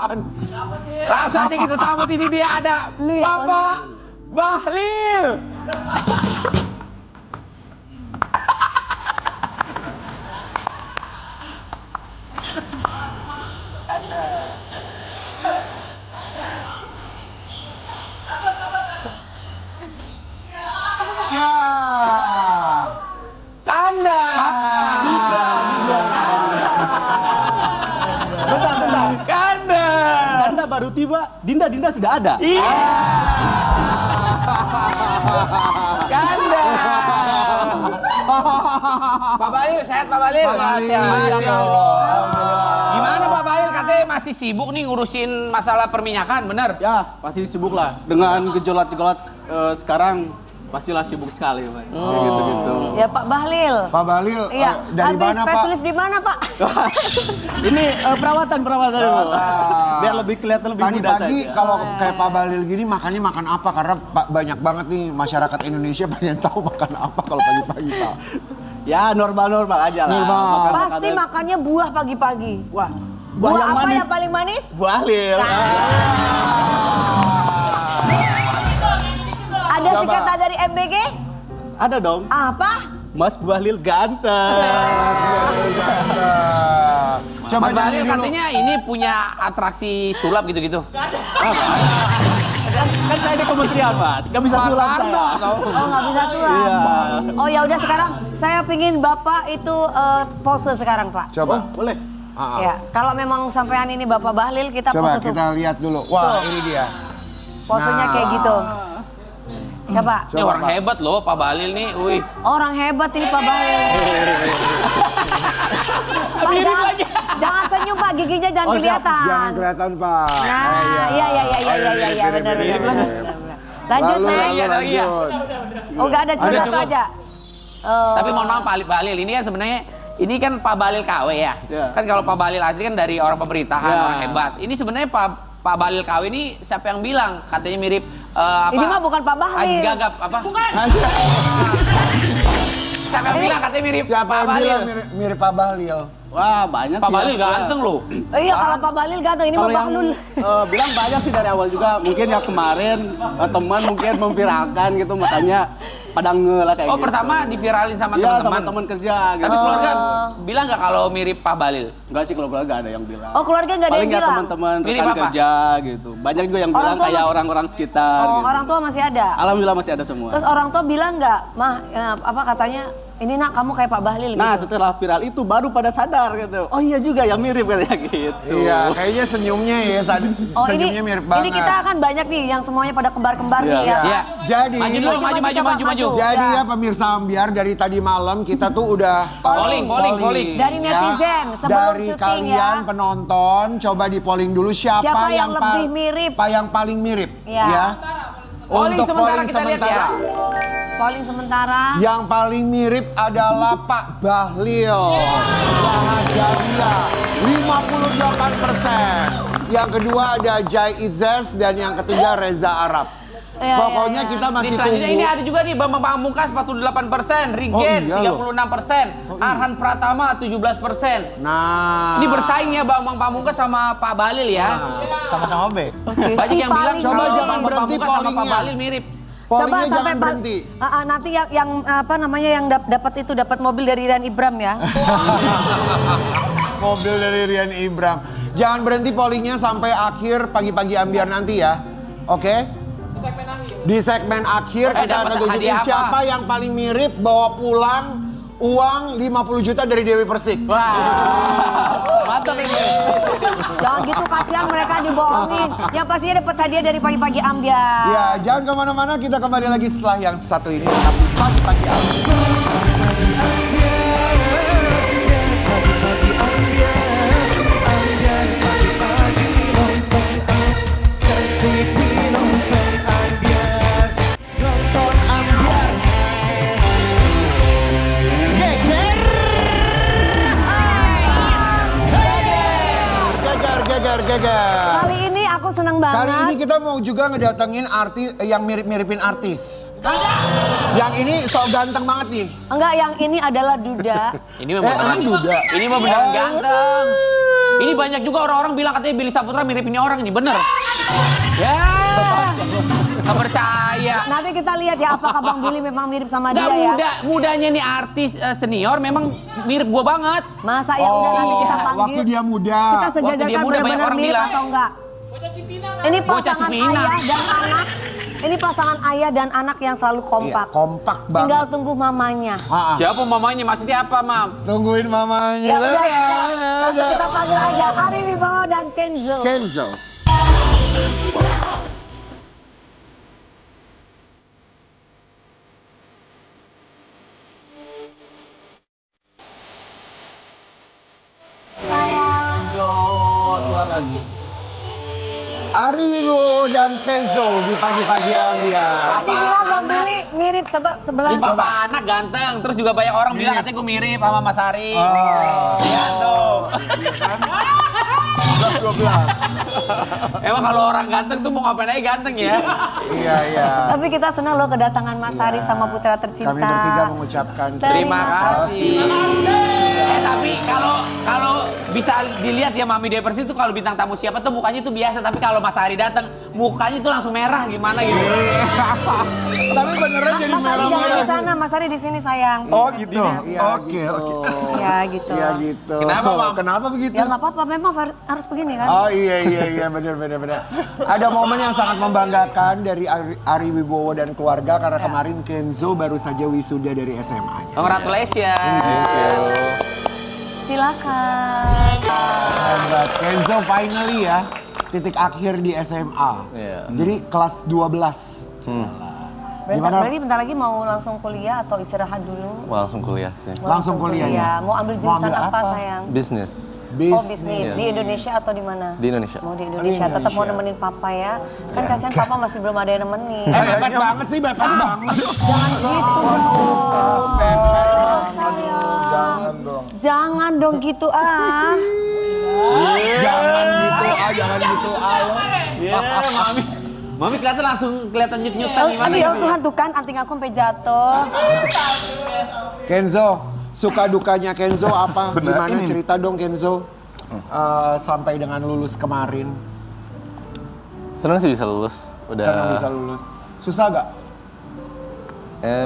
Rasanya kita sambut ini dia ada Bapak Bahlil. baru tiba, Dinda sudah ada. Iya. Ganda. Pak Balil, sehat Pak Balil? Pak Balil. Masya Allah. Gimana Pak Balil? Katanya masih sibuk nih ngurusin masalah perminyakan, bener? Ya, pasti sibuk lah. Dengan gejolak-gejolak sekarang, pastilah sibuk sekali, Pak. Gitu-gitu. Ya Pak Bahlil. Pak Balil, Iya, dari habis mana Pak? facelift di mana Pak? Ini perawatan Bu. Biar lebih kelihatan lebih Tadi muda pagi saja. kalau kayak Pak Balil gini makannya makan apa? Karena banyak banget nih masyarakat Indonesia pengen tahu makan apa kalau pagi-pagi Pak. Ya, normal-normal aja lah. Normal. Pasti makannya buah pagi-pagi. Wah, Buah yang apa manis. yang paling manis? Buah lil. Ada Coba. singkatan dari MBG? Ada dong. Apa? Mas Bahlil ganteng. Coba Mas Balil nyanyi dulu. katanya ini punya atraksi sulap gitu-gitu. Kan saya di kementerian, Mas. Gak bisa sulap saya. Oh nggak bisa sulap. Iya. Oh ya udah sekarang saya pingin Bapak itu pose sekarang Pak. Coba. Boleh. Ya, kalau memang sampean ini Bapak Bahlil kita Coba pose tuh. kita lihat dulu. Wah, ini dia. Posenya Nah. kayak gitu. Coba. Ini Coba, orang Pak. hebat loh Pak Balil nih. Wih. Orang hebat ini Pak Bahlil. Pak, jangan senyum Pak, giginya jangan Oh, siap. kelihatan. Jangan kelihatan Pak. Nah, iya benar. Lanjut Lalu, Nek. lanjut. Oh nggak ada cuma Ada itu cukup. aja. Oh. Tapi mohon maaf Pak Balil, ini kan sebenarnya ini kan Pak Balil KW ya. Iya. Kan kalau Pak Balil asli kan dari orang pemerintahan, Iya. orang hebat. Ini sebenarnya Pak Balil KW ini siapa yang bilang katanya mirip apa? Ini mah bukan Pak Bahlil. Aziz Gagap apa? Bukan. Siapa yang bilang katanya mirip Siapa Pak yang Balil? bilang mirip Pak Bahlil? Wah, banyak Pak sih, Balil ya. ganteng loh. Iya kalau Pak Bahlil ganteng, ini mah Kalau yang Bahlul. bilang banyak sih dari awal juga. Mungkin ya kemarin teman mungkin memviralkan gitu, makanya pada nge lah kayak Oh gitu. pertama diviralin sama Iya, sama teman-teman. teman kerja gitu. Tapi keluarga bilang nggak kalau mirip Pak Balil? Enggak sih, keluarga nggak ada yang bilang. Oh keluarga nggak ada Paling yang ya bilang. teman-teman Mirip rekan apa? kerja gitu. Banyak juga yang Orang bilang tua kayak masih- orang-orang sekitar Oh gitu. orang tua masih ada. Alhamdulillah masih ada semua. Terus orang tua bilang nggak, mah apa katanya? Ini nak kamu kayak Pak Bahlil Nah, gitu. setelah viral itu baru pada sadar gitu. Oh iya juga ya mirip katanya gitu. Iya, kayaknya senyumnya ya Oh ini senyumnya mirip banget. ini kita kan banyak nih yang semuanya pada kembar-kembar Iya. nih ya. Iya. Jadi Maju dulu, Maju, maju. coba, maju. Jadi Ya. ya pemirsa Ambiar, dari tadi malam kita tuh udah Polling. Dari netizen, sebelum dari syuting kalian ya. penonton coba di polling dulu siapa, Siapa yang lebih mirip? yang paling mirip Iya. ya. Polling Untuk sementara polling kita lihat ya. Polling sementara. Yang paling mirip adalah Pak Bahlil Lahadalia 58%. Yang kedua ada Jai Izzes dan yang ketiga Reza Arab. Iya, Pokoknya iya. kita Di masih selanjutnya tunggu. ini ada juga nih Bambang Pamungkas 48%, Rigen Oh, iya loh. 36%, Arhan Pratama 17%. Nah, Ini bersaing ya Bambang Pamungkas sama Pak Balil ya. Sama-sama B. Banyak Si yang bilang paling Coba kalau jangan Bambang berhenti Pamungkas sama Pak pollingnya. Balil mirip. pollingnya jangan berhenti. Nanti yang apa namanya yang dapat mobil dari Rian Ibram ya. Mobil dari Rian Ibram. Jangan berhenti pollingnya sampai akhir pagi-pagi Ambiar nanti ya. Oke? Di segmen akhir Oke, kita akan dapat tunjukin hadiah apa? siapa yang paling mirip bawa pulang uang 50 juta dari Dewi Persik. Mantap ini. Jangan gitu kasihan mereka dibohongin. Yang pastinya dapat hadiah dari pagi-pagi Ambiar. Ya, jangan kemana-mana, kita kembali lagi setelah yang satu ini. Tetap di pagi-pagi Ambiar. Geger. Kali ini aku seneng banget. Kali ini kita mau juga ngedatengin artis yang mirip-miripin artis. Yang ini so ganteng banget nih. Enggak, yang ini adalah Duda. Ini mah beneran. ini Duda. Ini mah beneran Oh. ganteng. Ini banyak juga orang-orang bilang katanya Billy Saputra mirip ini orang ini, bener. Ya. Gak percaya. Nanti kita lihat ya apakah Bang Billy memang mirip sama Gak dia ya. mudanya nih artis senior memang mirip gua banget. Masa ya udah nanti kita panggil. Waktu dia muda. Kita Waktu dia sejajarkan muda, banyak benar-benar orang mirip bilang. atau enggak. Ini Bocah pasangan Cipinang. ayah dan anak. Ini pasangan ayah dan anak yang selalu kompak. Iya, kompak banget. Tinggal tunggu mamanya. Siapa mamanya? Maksudnya apa, Mam? Tungguin mamanya. Ya udah ya. Langsung kita panggil aja Ari Wibowo dan Kenzo. Kenzo. Arigo dan Kenzo di pagi-pagi ambiar. Tadi bilang mau beli mirip, coba sebelah. Papa anak ganteng, terus juga banyak orang bilang katanya gue mirip sama Mas Ari. Iya dong. 12. Emang kalau orang ganteng tuh mau ngapain aja ganteng ya? Iya, iya. Tapi kita senang loh kedatangan Mas Ari sama putra tercinta. Kami bertiga mengucapkan Terima kasih. Tapi kalau bisa dilihat ya Mami Devers itu kalau bintang tamu siapa tuh mukanya tuh biasa, tapi kalau Mas Ari datang mukanya tuh langsung merah gimana gitu. Tapi beneran jadi Mas Ari merah. jangan di sana, Mas Ari di sini sayang. Oh gitu. Iya, Oke, gitu. Ya gitu. Iya gitu. Kenapa, Mam? Kenapa begitu? Ya nggak apa-apa, memang harus begini kan. Oh iya benar. Ada momen yang sangat membanggakan dari Ari Wibowo dan keluarga karena kemarin Kenzo baru saja wisuda dari SMA-nya. Congratulations. Silakan. Hebat. Kenzo finally ya titik akhir di SMA. Iya. Jadi kelas 12. Berarti bentar lagi mau langsung kuliah atau istirahat dulu? Langsung kuliah sih. Mau Langsung kuliah ya? Mau ambil jurusan ambil apa, apa? sayang? Bisnis Oh bisnis, di Indonesia atau di mana? di Indonesia. Mau di Indonesia, tetap mau nemenin papa ya. Kan kasihan papa masih belum ada yang nemenin. Bebet banget sih, bebet banget. Jangan gitu dong. Jangan dong. Jangan dong gitu ah. Jangan gitu lo. Mami kelihatan langsung kelihatan nyut-nyutan gimana Aduh ya gitu. Tuhan tuh kan anting aku sampai jatuh. Kenzo, suka dukanya Kenzo apa? Bener, Gimana ini. cerita dong Kenzo? Sampai dengan lulus kemarin. Senang sih bisa lulus. Udah. Senang bisa lulus. Susah gak?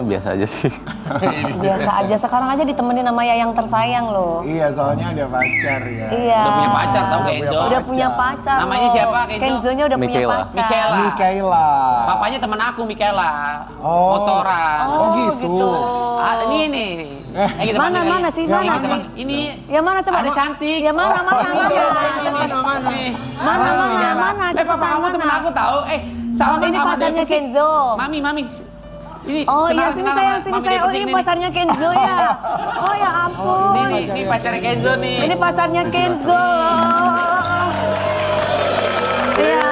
Biasa aja sih. Biasa aja, sekarang aja ditemenin sama Yayang tersayang loh. Iya, soalnya ada pacar ya. Iya. Udah punya pacar tau Kenzo? Udah punya pacar. Namanya loh. siapa, Kenzo? Kenzo-nya udah punya Michaela. pacar. Michaela. Mikaela. Papanya teman aku, Michaela. Oh. Motoran. Oh, gitu. Ini nih. Kita Mana, panggil mana kali. sih, Ini mana kita sih? panggil. Ini. Ya mana coba? Ada cantik. Ya mana? Mana? Mana? Papa Cepetan, kamu temen mana? aku tahu. Salam ini sama pacarnya Devers sih. Kenzo. Mami. Ini Oh iya, kenal sini sama sayang, sini Mami sayang. Oh Devers ini pacarnya Kenzo ya. Oh ya ampun. Ini pacarnya Kenzo nih. Ini pacarnya Kenzo. Iya.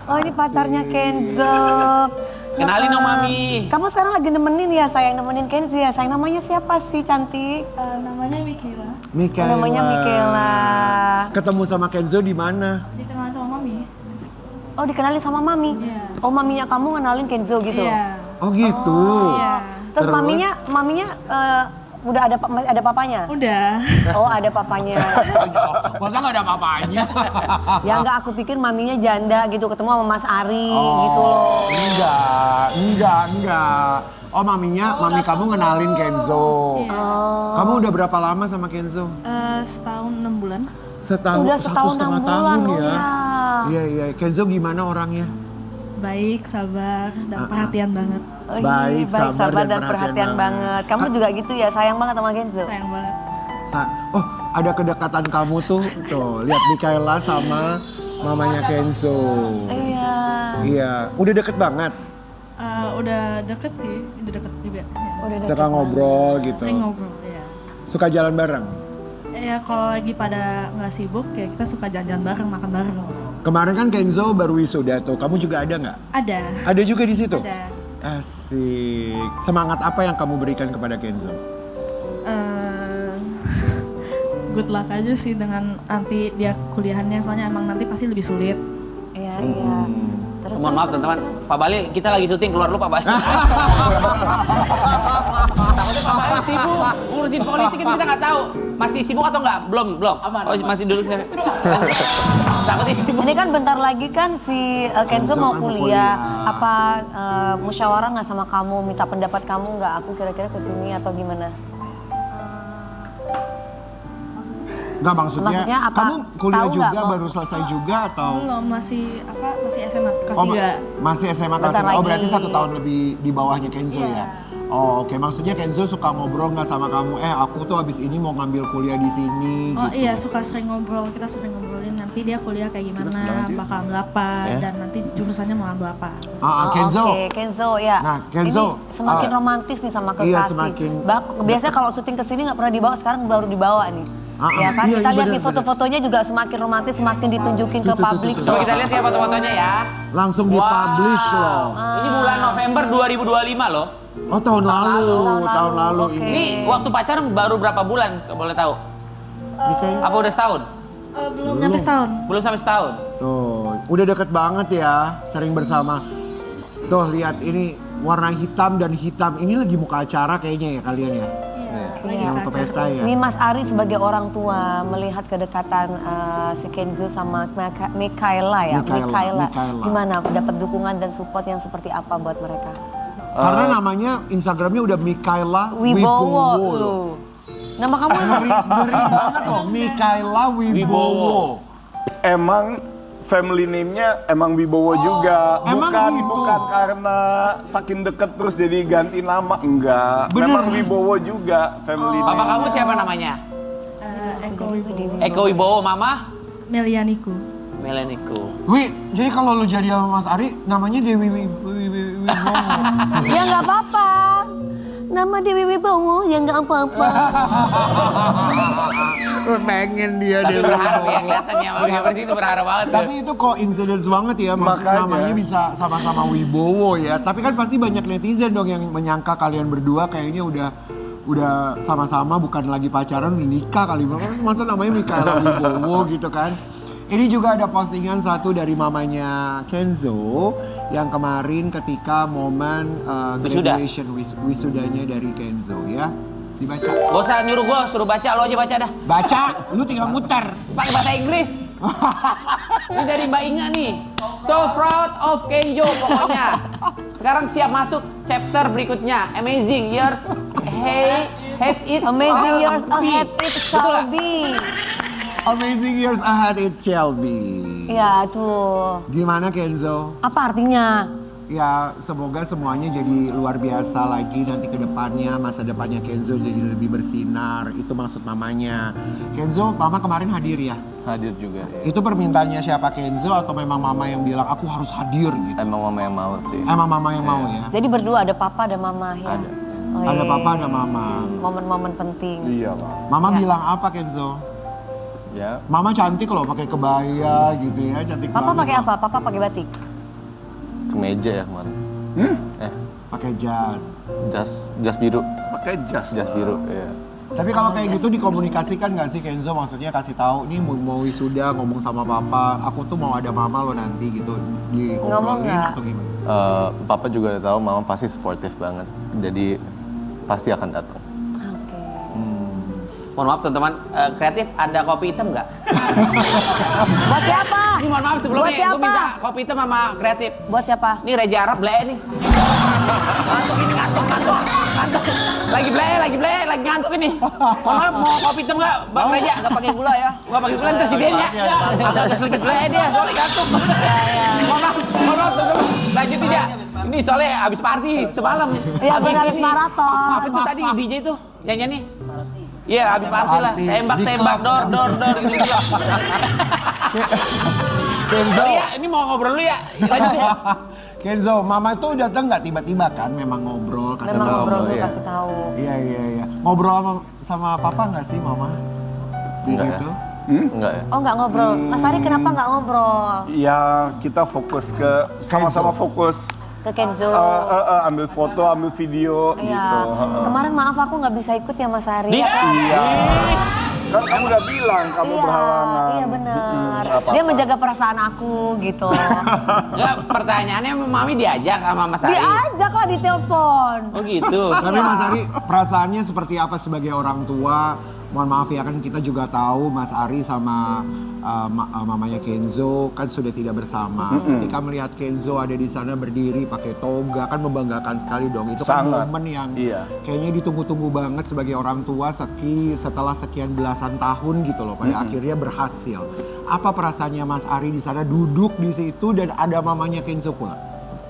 Oh ini pacarnya Kenzo. Kenalin dong Mami. Kamu sekarang lagi nemenin ya sayang, nemenin Kenzo ya sayang. Namanya siapa sih cantik? Namanya Michaela. Mikaela. Namanya Michaela. Ketemu sama Kenzo di mana? Dikenal sama Mami. Oh dikenalin sama Mami? Iya. Oh maminya kamu ngenalin Kenzo gitu? Iya. Oh gitu. Iya. Terus maminya udah ada papanya? Udah. Oh ada papanya. Masa nggak ada apa-apanya? Ya enggak, aku pikir maminya janda gitu ketemu sama Mas Ari Oh, gitu loh. Enggak. Oh mami kamu ngenalin Kenzo. Iya. Kamu udah berapa lama sama Kenzo? Setahun 6 bulan. Udah setahun 6 bulan loh ya. Iya. Kenzo gimana orangnya? Baik, sabar, dan perhatian banget. Oh, Baik, sabar dan perhatian banget. Kamu juga gitu ya, sayang banget sama Kenzo. Sayang banget. Oh, ada kedekatan kamu tuh. Tuh, lihat Mikaela sama mamanya Kenzo. Iya. Iya, udah deket banget. Udah deket sih, udah deket juga. Ya. Udah deket Suka ngobrol gitu. Sering ngobrol, ya. Suka jalan bareng. Ya kalau lagi pada nggak sibuk ya kita suka jalan-jalan bareng, makan bareng. Kemarin kan Kenzo baru wisuda tuh. Kamu juga ada nggak? Ada. Ada juga di situ? Ada. Asik. Semangat apa yang kamu berikan kepada Kenzo? Good luck aja sih dengan nanti dia kuliahannya, soalnya emang nanti pasti lebih sulit. Iya. Terus Mohon maaf teman-teman, Pak Bali kita lagi syuting, keluar dulu Pak Bali. Takutnya Pak Bali sibuk ngurusin politik kita nggak tahu. Masih sibuk atau nggak? Belum. Oh masih dulu. Takutnya sibuk. ini kan bentar lagi kan si Kenzo mau kan mau kuliah. kuliah. Apa musyawarah nggak sama kamu, minta pendapat kamu nggak? Aku kira-kira kesini atau gimana? Nggak maksudnya apa? kamu kuliah Tahu juga nggak mau- baru selesai juga atau? Belum, masih SMA kelas Oh, 3. masih SMA kelas Bentar 3. Oh lagi. berarti 1 tahun lebih di bawahnya Kenzo Iya. ya? Oh oke, maksudnya Kenzo suka ngobrol nggak sama kamu? Aku tuh abis ini mau ngambil kuliah di sini. Oh gitu. iya, suka sering ngobrol. Kita sering ngobrolin nanti dia kuliah kayak gimana, bakal ambil apa, dan nanti jurusannya mau ambil apa. Kenzo. Oke, Kenzo ya. Nah, Kenzo, ini semakin romantis nih sama kekasih. iya, semakin Biasanya kalau syuting kesini nggak pernah dibawa, sekarang baru dibawa nih. Ya kan, iya, kita lihat bener, nih foto-fotonya juga semakin romantis, semakin ditunjukin ke publik. Coba kita lihat ya foto-fotonya ya. Langsung dipublish loh. Ini bulan November 2025 loh. Oh tahun lalu oke. ini. Ini waktu pacaran baru berapa bulan? Boleh tahu? Apa udah setahun? Belum nyampe setahun. Belum sampai setahun. Tuh, udah deket banget ya, sering bersama. Tuh lihat ini warna hitam dan hitam. Ini lagi muka acara kayaknya ya kalian ya. Iya, Yang ke pesta ya. Ini Mas Ari sebagai orang tua melihat kedekatan si Kenzo sama Mikaela ya. Mikaela. Gimana dapat dukungan dan support yang seperti apa buat mereka? Karena namanya Instagramnya udah Mikaela Wibowo loh. loh. Nama kamu Ngeri banget loh, Mikaela Wibowo. Emang family name-nya emang Wibowo juga. Emang gitu? Bukan karena saking deket terus jadi ganti nama, enggak. Bener. Memang Wibowo juga family Papa name. kamu siapa namanya? Eko Wibowo. Eko Wibowo, Mama? Melianiku. Melaniku. Jadi kalau lu jadi sama Mas Ari, namanya Dewi Wibowo. Ya nggak apa-apa. Nama Dewi Wibowo ya nggak apa-apa. Pengen dia Tapi Dewi berharap ya, Wibowo. kelihatannya sama University itu berharap banget. Tapi itu coincidence banget ya, Makanya. namanya bisa sama-sama Wibowo ya. Tapi kan pasti banyak netizen dong yang menyangka kalian berdua kayaknya udah sama-sama, bukan lagi pacaran, udah nikah kali. Masa namanya Mikaela Wibowo gitu kan. Ini juga ada postingan satu dari mamanya Kenzo yang kemarin ketika momen Wisuda. graduation wisudanya dari Kenzo ya. Dibaca. Gak usah nyuruh gua, suruh baca, lo aja baca dah. Baca, lu tinggal muter. Pakai bahasa Inggris. Ini dari Mbak Inga nih. So proud of Kenzo pokoknya. Sekarang siap masuk chapter berikutnya. Amazing years. Hey, had it. Amazing years shall be. ahead it Betul shall nggak? be. Amazing years ahead it shall be. Ya tuh. Gimana Kenzo? Apa artinya? Ya semoga semuanya jadi luar biasa lagi nanti ke depannya, masa depannya Kenzo jadi lebih bersinar. Itu maksud mamanya. Kenzo, mama kemarin hadir ya? Hadir juga ya. Itu permintaannya siapa, Kenzo atau memang mama yang bilang aku harus hadir gitu? Emang mama yang mau sih. Emang mama yang mau ya? Jadi berdua ada papa ada mama ya? Ada. Oh, Ada iya. papa, ada mama. Momen-momen penting. Iya, Pak. Mama Ya. bilang apa Kenzo? Ya, Mama cantik loh pakai kebaya gitu ya, cantik Papa banget. pakai apa? Papa pakai batik. kemeja ya kemarin. Pakai jas. Jas biru. Pakai jas. Jas biru, ya. Tapi kalau kayak gitu dikomunikasikan nggak sih Kenzo? Maksudnya kasih tahu, nih mau wisuda ngomong sama papa, aku tuh mau ada mama lo nanti gitu, Ngomong diobrolin nggak? atau gimana? Papa juga udah tahu mama pasti suportif banget. Jadi pasti akan datang. Oke. Mohon maaf teman-teman, kreatif ada kopi hitam nggak? Buat siapa? Ini mohon maaf sebelumnya, Buat siapa? gue minta kopi hitam sama kreatif. Buat siapa? Ini Reja Arab bleh nih. Ngantuk ini, ngantuk. Lagi bleh, lagi ngantuk ini. Mohon maaf, mau kopi hitam nggak, Bang Reja? Nggak pakai gula ya? Nggak pakai gula, ntar si dia ya. Agak sedikit bleh dia, soalnya ngantuk. Mohon maaf teman-teman. Lanjutin ya. Ini soalnya habis party semalam. Iya benar habis ini. maraton. Apa itu tadi DJ tuh nyanyi? Iya, habis party lah. Party. Tembak-tembak, Di klub. dor gitu. Kenzo, Iya, ini mau ngobrol dulu ya. Lanjut ya. Kenzo, mama tuh datang nggak tiba-tiba kan? Memang ngobrol, kasih Memang tahu. ngobrol dulu iya. kasih tahu. Iya. Ngobrol sama papa nggak sih mama? Di Enggak ya. situ? Enggak ya? Oh nggak ngobrol. Mas Ari kenapa nggak ngobrol Ya, kita fokus ke sama-sama fokus. ke Kenzo? Ambil foto, ambil video Iya. gitu. Kemarin maaf aku nggak bisa ikut ya Mas Ari. Dia. Ya kan? Iya. Kan kamu udah bilang kamu berhalangan. Iya benar. apa-apa. Dia menjaga perasaan aku gitu. Enggak, pertanyaannya Mami diajak sama Mas Ari. Diajak lah ditelepon. Oh gitu. Tapi Mas Ari, perasaannya seperti apa sebagai orang tua? Mohon maaf ya kan kita juga tahu Mas Ari sama mamanya Kenzo kan sudah tidak bersama. Ketika melihat Kenzo ada di sana berdiri pakai toga kan membanggakan sekali dong. Itu kan Sangat. momen yang Iya. kayaknya ditunggu-tunggu banget sebagai orang tua setelah sekian belasan tahun gitu loh. Pada akhirnya berhasil. Apa perasaannya Mas Ari di sana duduk di situ dan ada mamanya Kenzo pula?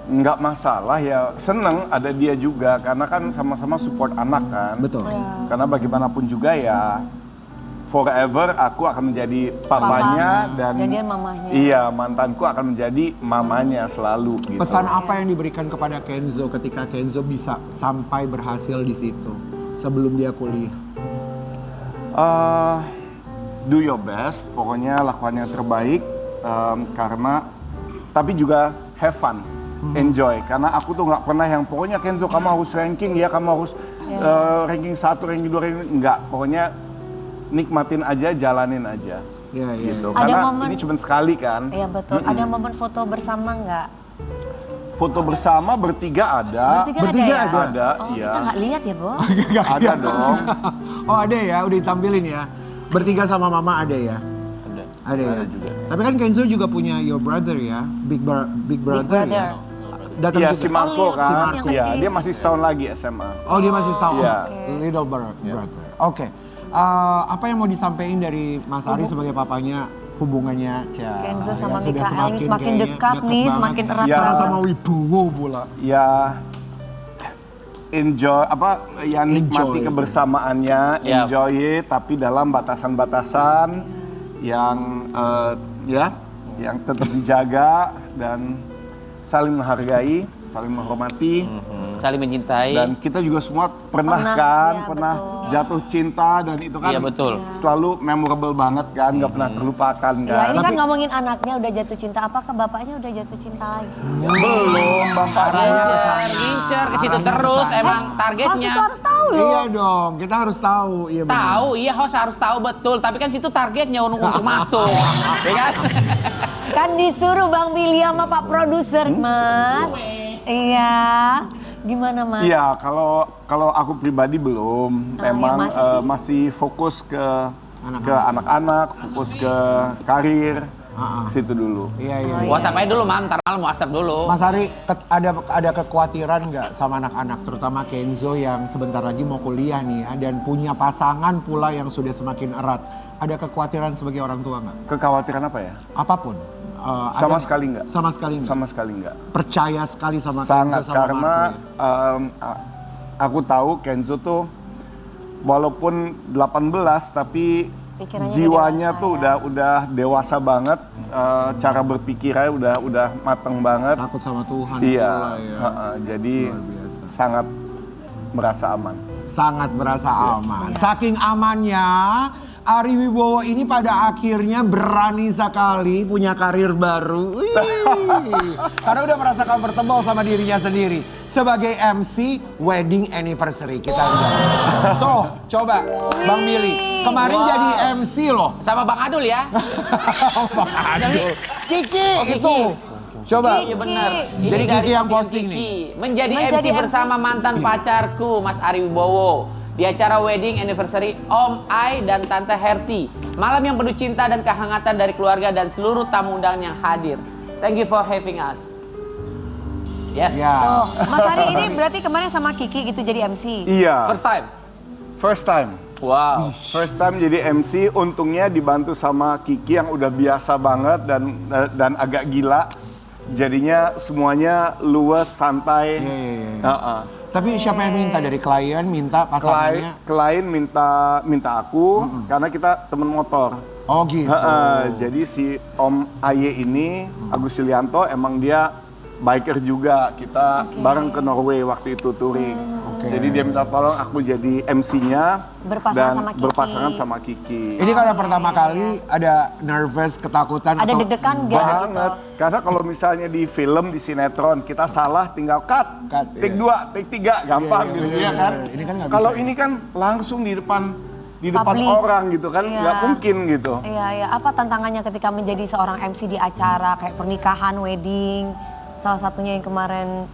nggak masalah ya, seneng ada dia juga karena kan sama-sama support anak kan. Betul. Karena bagaimanapun juga ya forever aku akan menjadi papanya dan dia mamahnya. iya, mantanku akan menjadi mamanya selalu gitu. Pesan apa yang diberikan kepada Kenzo ketika Kenzo bisa sampai berhasil di situ sebelum dia kuliah? Do your best, pokoknya lakukan yang terbaik karena tapi juga have fun. Enjoy, karena aku tuh nggak pernah yang pokoknya Kenzo kamu harus ranking ya, kamu harus ranking 1, ranking 2, ranking enggak, pokoknya nikmatin aja, jalanin aja. Iya, iya. Gitu. Ada Karena momen- ini cuma sekali kan. Iya betul. Ada momen foto bersama nggak? Foto bersama bertiga ada. Bertiga ya? ada, Oh iya. kita nggak lihat ya, Bo? Ada dong. Oh ada ya, udah ditampilin ya. Bertiga sama mama ada ya? Ada ya. juga. Tapi kan Kenzo juga punya your brother ya, big brother ya. Datang Iya juga. si Marco lihat, si kan. Marco Iya, kecil. dia masih setahun lagi SMA. Oh dia masih setahun. Iya. Little brother. Oke. Apa yang mau disampaikan dari Mas Ari sebagai papanya hubungannya Kenzo sama yang sudah Mikael ini semakin kayaknya dekat nih, banget. semakin erat Ya. Sama banget. sama Wibowo pula. Ya enjoy ya nikmati Enjoy. kebersamaannya, Yap. enjoy it, tapi dalam batasan-batasan yang yang tetap dijaga dan saling menghargai, saling menghormati. Saling mencintai. Dan kita juga semua pernah Pernah, kan, ya, pernah betul. jatuh cinta dan itu kan Iya, betul. selalu memorable banget kan, nggak pernah terlupakan Ya kan. ini kan ngomongin anaknya udah jatuh cinta, apakah bapaknya udah jatuh cinta lagi? Belum bapaknya. Ngincer ke situ terus, emang targetnya. Itu harus tahu loh. Iya dong, kita harus tahu. Iya benar. Tahu, iya host harus tahu betul. Tapi kan situ targetnya untuk masuk, ya kan? Kan disuruh Bang Billy sama Pak Produser, Mas. Iya. Gimana, Mas? Iya, kalau aku pribadi belum. ya Memang masih sih. masih fokus ke anak-anak, fokus ke karir, ke situ dulu. Iya iya. WhatsApp aja dulu, Mam. Ntar malam WhatsApp dulu. Mas Ari, ada kekhawatiran nggak sama anak-anak, terutama Kenzo yang sebentar lagi mau kuliah nih ya, dan punya pasangan pula yang sudah semakin erat. Ada kekhawatiran sebagai orang tua nggak? Kekhawatiran apa ya? Apapun. Sama sekali nggak. Sama sekali nggak. Sama sekali nggak. Percaya sekali sama Sangat, Kenzo sama karena Marco ya? aku tahu Kenzo tuh walaupun 18 tapi Pikirannya jiwanya udah tuh dewasa, udah dewasa banget, cara berpikirnya udah mateng banget. Takut sama Tuhan Iya, pula ya. jadi Luar biasa. sangat merasa aman. Sangat merasa aman. Saking amannya, Ari Wibowo ini pada akhirnya berani sekali punya karir baru. Wih. Karena udah merasa comfortable sama dirinya sendiri. Sebagai MC wedding anniversary kita lihat. Tuh, coba Bang Billy. Kemarin jadi MC loh. Sama Bang Adul ya. Bang Adul. Kiki itu. Coba. Iya benar. Jadi Ini dari Kiki yang Kiki. posting nih. Menjadi Menjadi MC MC. bersama mantan pacarku, Mas Ari Wibowo. Di acara wedding anniversary Om Ai dan Tante Herti. Malam yang penuh cinta dan kehangatan dari keluarga dan seluruh tamu undangan yang hadir. Thank you for having us. Yes. Ya. Tuh, Mas Ari ini berarti kemarin sama Kiki gitu jadi MC. Iya, First time. first time. Wow. First time jadi MC, untungnya dibantu sama Kiki yang udah biasa banget dan agak gila. Jadinya semuanya luwes, santai. Iya. Tapi siapa yang minta, dari klien minta pasangannya? Klien minta aku karena kita temen motor. Oh gitu. Jadi si Om Aye ini, Agus Yulianto, emang dia biker juga. Kita bareng ke Norway waktu itu touring. Jadi dia minta tolong aku jadi MC-nya Berpasangan dan sama Kiki. berpasangan sama Kiki. Ini kalau pertama kali ada nervous, ketakutan Ada atau deg-degan nggak Banget. gitu? Karena kalau misalnya di film, di sinetron, kita salah tinggal cut. Take 2, take 3, gampang Iya, gitu bener, ya kan. bener. Ini kan nggak Kalau bisa. ini kan langsung di depan Publik. orang gitu kan, Iya. nggak mungkin gitu. Iya, iya. Apa tantangannya ketika menjadi seorang MC di acara kayak pernikahan, wedding, salah satunya yang kemarin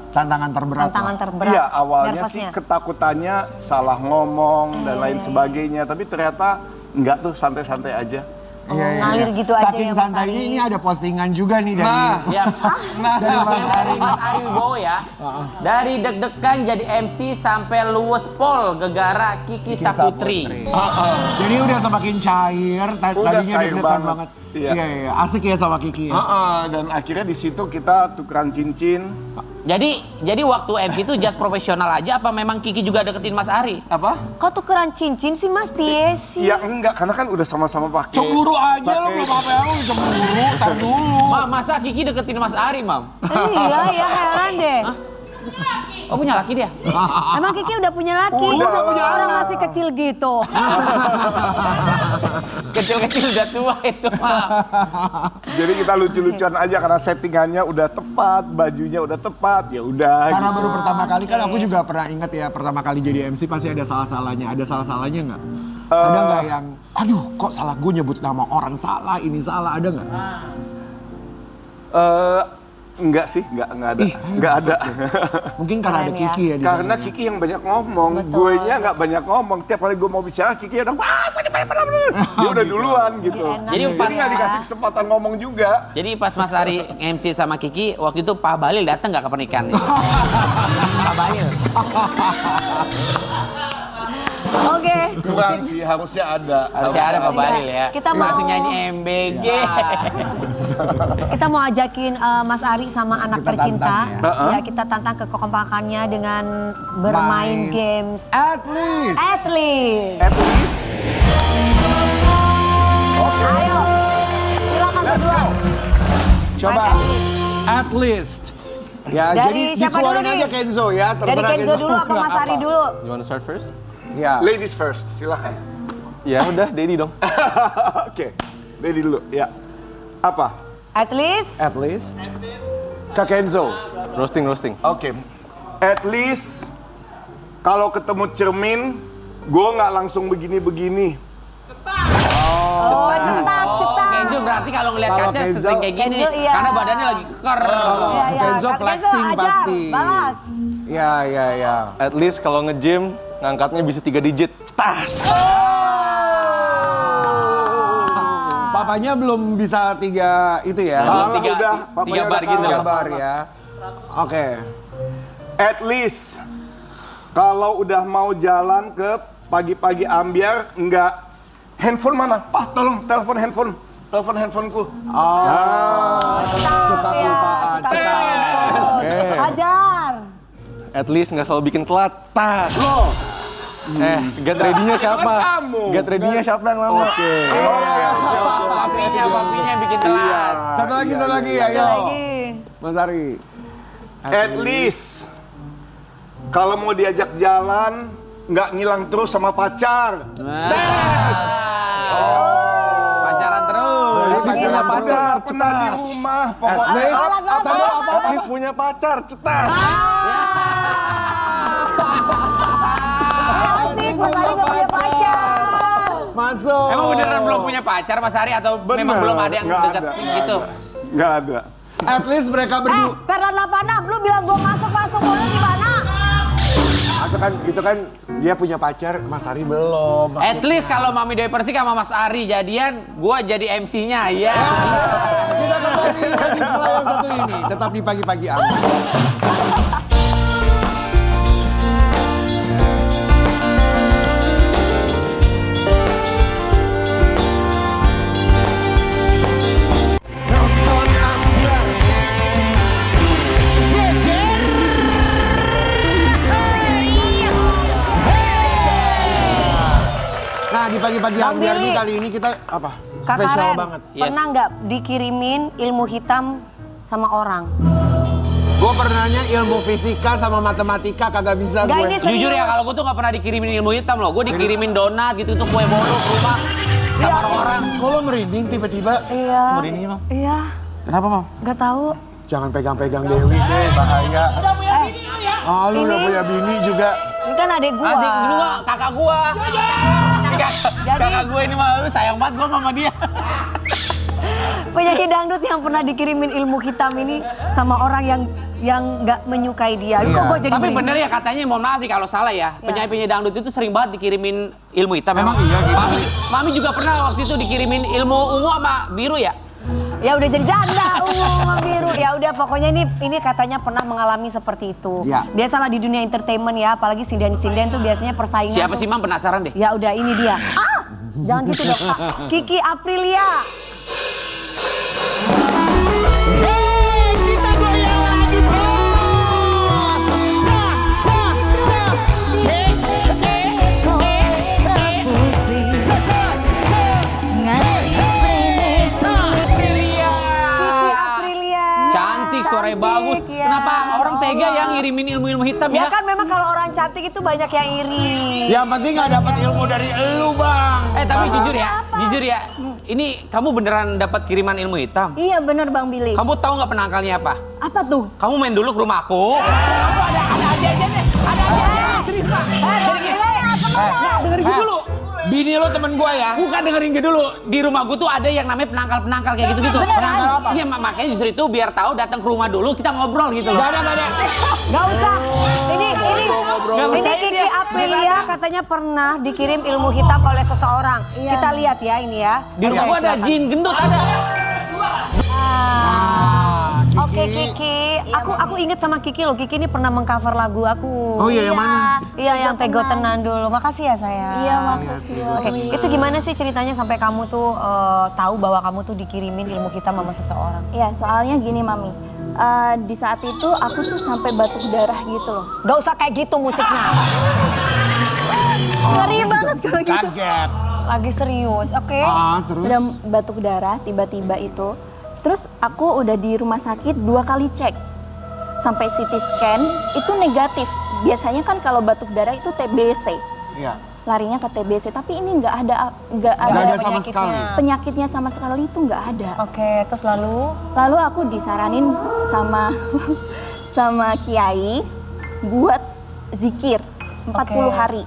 tantangan terberat? tantangan terberat? Iya, awalnya nervousnya? sih ketakutannya salah ngomong dan lain sebagainya, tapi ternyata enggak tuh, santai-santai aja. ngalir gitu aja Saking ya Mas santainya Ari. ini ada postingan juga nih dari Ya. dari Mas Ari. Mas Ari Wibowo ya. Dari deg-degan jadi MC sampai luwes pol gegara Kiki Saputri. Jadi udah semakin cair, Udah tadinya cair deg-degan banget. banget. Iya. Iya, asik ya sama Kiki ya. Dan akhirnya di situ kita tukeran cincin. Jadi waktu MC itu just profesional aja apa memang Kiki juga deketin Mas Ari? Apa? Kok tukeran cincin sih Mas Piye sih? Ya enggak, karena kan udah sama-sama pakai. Cemburu aja lo, belum apa-apa lu cemburu, tar dulu. Masa Kiki deketin Mas Ari, Mam? Iya ya heran deh. Oh punya laki dia? Emang Kiki udah punya laki? Udah punya Orang anak. masih kecil gitu. Kecil-kecil udah tua itu, Mam. Jadi kita lucu-lucuan aja karena settingannya udah tepat, bajunya udah tepat, ya udah. Karena gitu. baru pertama kali kan aku juga pernah inget ya, pertama kali jadi MC pasti ada salah-salahnya. Ada salah-salahnya nggak? Ada nggak yang, aduh kok salah gue nyebut nama orang salah, ini salah, ada nggak? Enggak sih, enggak ada. Enggak ada. Mungkin karena ada Keren ya. Kiki ya di Karena sana. Kiki yang banyak ngomong, gue nya nggak banyak ngomong. Tiap kali gue mau bicara, Kiki udah dia udah duluan gitu. Enak Jadi ya. pas Jadi nggak dikasih kesempatan ngomong juga. Jadi pas Mas Ari MC sama Kiki, waktu itu Pak Balil datang nggak ke pernikahan? Pak Balil. Oke. Kurang sih, harusnya ada. Harusnya ada Pak Balil ya. Kita mau- langsung nyanyi MBG. Kita mau ajakin Mas Ari sama anak Kita tercinta. tantang Ya kita tantang kekompakannya dengan bermain Main. games. At least. At least. At least. Ayo. Silakan berdua. Coba. Main at least. At least. Ya, Dari jadi siapa dikeluarin dulu nih? aja Kenzo ya, Dari terserah Kenzo dulu apa bilang Mas Ari apa. dulu? You wanna start first? Ya. Ladies first, silakan. Ya udah, Dedi dong. Oke, Dedi dulu. Ya. Apa? At least. At least. Kak Kenzo. Roasting. Oke. At least kalau ketemu cermin, gue nggak langsung begini-begini. Oh, cetak. Kenzo berarti kalau ngeliat Kalau kaca Kenzo- sering kayak gini, Kenzo, iya. karena badannya lagi keker. Kalau Iya, iya. Kenzo Kak flexing ajar, pasti. Balas. Ya. At least kalau nge-gym, ngangkatnya bisa 3 digit. Tas! Papanya belum bisa 3 itu ya. Belum Udah, tiga papanya bar udah gitu. kalah. 3 bar ya. Oke. At least kalau udah mau jalan ke pagi-pagi ambiar, nggak handphone mana? Pak, tolong telepon handphoneku. Oh. Cepat Ya, lupaan. suka Cepat. handphone. Ajar. At least nggak selalu bikin telat. Tas! Get ready-nya siapa? kamu. Get ready-nya siapa yang lama? Oke. Papinya bikin telat. Satu lagi, ayo. Lagi. Mas Ari. At least kalau mau diajak jalan, nggak ngilang terus sama pacar. Pacaran terus. Pacaran Pacar pernah di rumah. At Pokoknya least. At least punya pacar, cetas! Asik, Mas Ari gak punya pacar. Masuk. Emang beneran belum punya pacar Mas Ari atau memang belum ada yang Nggak dekat ada, gitu? Nggak ada. At least mereka berdua. Perdan 86, lu bilang gua masuk mulu gimana? Masuk kan, itu kan dia punya pacar, Mas Ari belum. At least kalau Mami Dewi Persik sama Mas Ari jadian, gua jadi MC-nya ya. Kita kembali lagi setelah yang satu ini. Tetap di pagi-pagi aman. Nah, di pagi-pagi Bang ambiar nih Billy. kali ini kita apa? Kak Spesial Karen, banget. Yes. pernah nggak dikirimin ilmu hitam sama orang? Gue pernahnya ilmu fisika sama matematika kagak bisa Nggak, gue. ini Jujur ya kalau gue tuh gak pernah dikirimin ilmu hitam loh. Gue dikirimin donat gitu tuh kue bodoh ke rumah sama orang-orang. Kok lo merinding tiba-tiba? Iya. Merinding, Mam? Iya. Kenapa Mam? Nggak tahu. Jangan pegang-pegang Dewi deh, bahaya. Oh, lu udah Ini- punya bini juga. Ini kan adek gua. Adik gua, kakak gua. Jadi- Kakak gua ini mah sayang banget gua sama dia. Penyanyi dangdut yang pernah dikirimin ilmu hitam ini sama orang yang yang nggak menyukai dia. Kok gue jadi Tapi merinding? bener ya katanya, mohon maaf nih kalau salah ya. Penyanyi-penyanyi dangdut itu sering banget dikirimin ilmu hitam. Emang iya gitu? Mami juga pernah waktu itu dikirimin ilmu ungu sama biru ya. Ya udah jadi janda ungu sama biru. Ya udah pokoknya ini katanya pernah mengalami seperti itu. Ya. Biasalah di dunia entertainment ya, apalagi sinden-sinden tuh biasanya persaingan. Siapa tuh. sih Mam, penasaran deh. Ya udah ini dia. Jangan gitu dong. Kiki Aprilia. Kita goyang lagi bro. Kiki Aprilia. Cantik, suaranya bagus. ya. Kenapa orang tega yang ngirimin ilmu-ilmu hitam Ya ya? kan memang kalau orang cantik itu banyak yang iri. Yang penting nggak dapat ilmu dari elu bang. Tapi jujur ya, ini kamu beneran dapat kiriman ilmu hitam? Iya bener Bang Billy. Kamu tahu nggak penangkalnya apa? Apa tuh? Kamu main dulu ke rumahku. Ada aja nih, ada aja. Serius Pak. Dengerin gue dulu. Bini lo temen gue ya. Bukan dengerin gue dulu. Di rumah gue tuh ada yang namanya penangkal-penangkal kayak gitu-gitu. Penangkal apa? Iya makanya justru itu biar tahu datang ke rumah dulu kita ngobrol gitu loh. Gak ada. Gak usah. Ini percaya Kiki dia. Aprilia katanya pernah dikirim ilmu hitam oleh seseorang. Kita lihat ya ini ya. Di rumah gue ada jin gendut ada. Oke Kiki, aku inget sama Kiki loh. Kiki ini pernah mengcover lagu aku. Oh iya, yang mana? Iya yang Tego Tenan dulu. Makasih ya sayang. Iya, makasih. Oke, itu gimana sih ceritanya sampai kamu tuh tahu bahwa kamu tuh dikirimin ilmu hitam sama seseorang? Iya, soalnya gini Mami. Di saat itu aku tuh sampai batuk darah gitu loh. Gak usah kayak gitu musiknya. Ngeri banget kalau gitu. Kaget. Lagi serius, oke? Terus? Udah batuk darah tiba-tiba itu. Terus aku udah di rumah sakit 2 kali cek. Sampai CT scan itu negatif. Biasanya kan kalau batuk darah itu TBC. Iya. Larinya ke TBC, tapi ini nggak ada sama sekali. penyakitnya sama sekali itu nggak ada. Oke, terus lalu? Lalu aku disaranin sama sama kiai buat zikir 40 hari.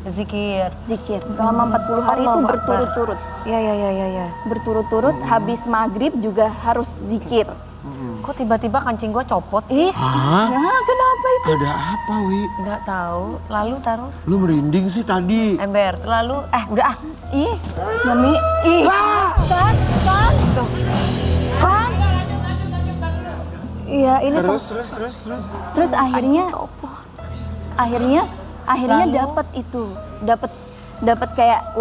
Zikir. Selama 40 hari itu Allahu Akbar. berturut-turut. Iya. Berturut-turut habis maghrib juga harus zikir. Kok tiba-tiba kancing gua copot sih? Hah? Nah, kenapa itu? Ada apa Wi? Nggak tahu. Lalu terus? Lu merinding sih tadi. Ember, lalu udah ah. Ih, Mami, ih. Kan. Iya, ini Terus. Terus akhirnya Lalu? dapat kayak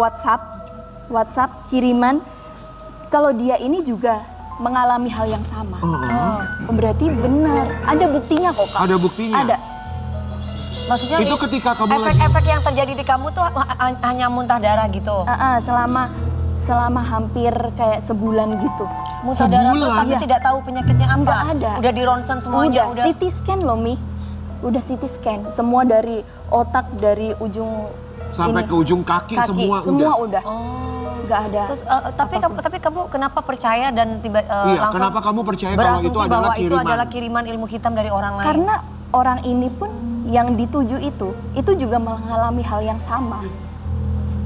WhatsApp kiriman kalau dia ini juga mengalami hal yang sama. Berarti benar. Ada buktinya kok, Kak. Ada buktinya? Ada. Maksudnya Itu ketika kamu lagi... efek-efek yang terjadi di kamu tuh hanya muntah darah gitu? Selama hampir kayak sebulan gitu. Muntah darah terus tapi Iya. tidak tahu penyakitnya apa? Nggak ada. Udah di ronsen semuanya? Udah CT scan loh, Mi. Udah CT scan. Semua dari otak, dari ujung Sampai ini. ke ujung kaki semua udah. Nggak ada. Terus tapi kamu kenapa percaya dan Iya, langsung kenapa kamu percaya kalau itu berasumsi adalah bahwa itu kiriman? adalah kiriman ilmu hitam dari orang lain? Karena orang ini pun yang dituju itu juga mengalami hal yang sama.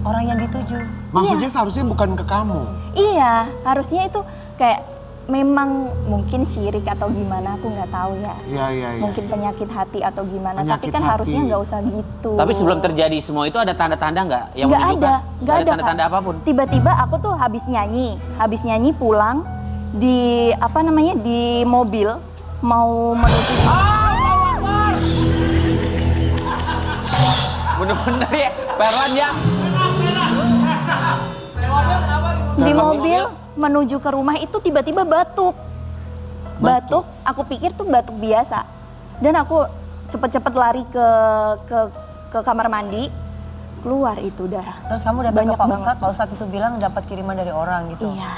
Orang yang dituju. Maksudnya seharusnya bukan ke kamu. Iya, harusnya itu kayak memang mungkin syirik atau gimana, aku nggak tahu ya. Iya. Mungkin penyakit hati atau gimana, Penyakit tapi kan hati. harusnya nggak usah gitu. Tapi sebelum terjadi semua itu ada tanda-tanda nggak yang Nggak menunjukkan? ada, nggak ada, tanda-tanda Kak. apapun. Tiba-tiba aku tuh habis nyanyi pulang di di mobil mau menuju. Bener-bener ya, Perlan ya. Di mobil menuju ke rumah itu tiba-tiba batuk. Aku pikir tuh batuk biasa. Dan aku cepet-cepet lari ke kamar mandi, keluar itu darah. Terus kamu datang Banyak ke Pak banget. Ustadz, Pak Ustadz itu bilang dapat kiriman dari orang gitu. Iya.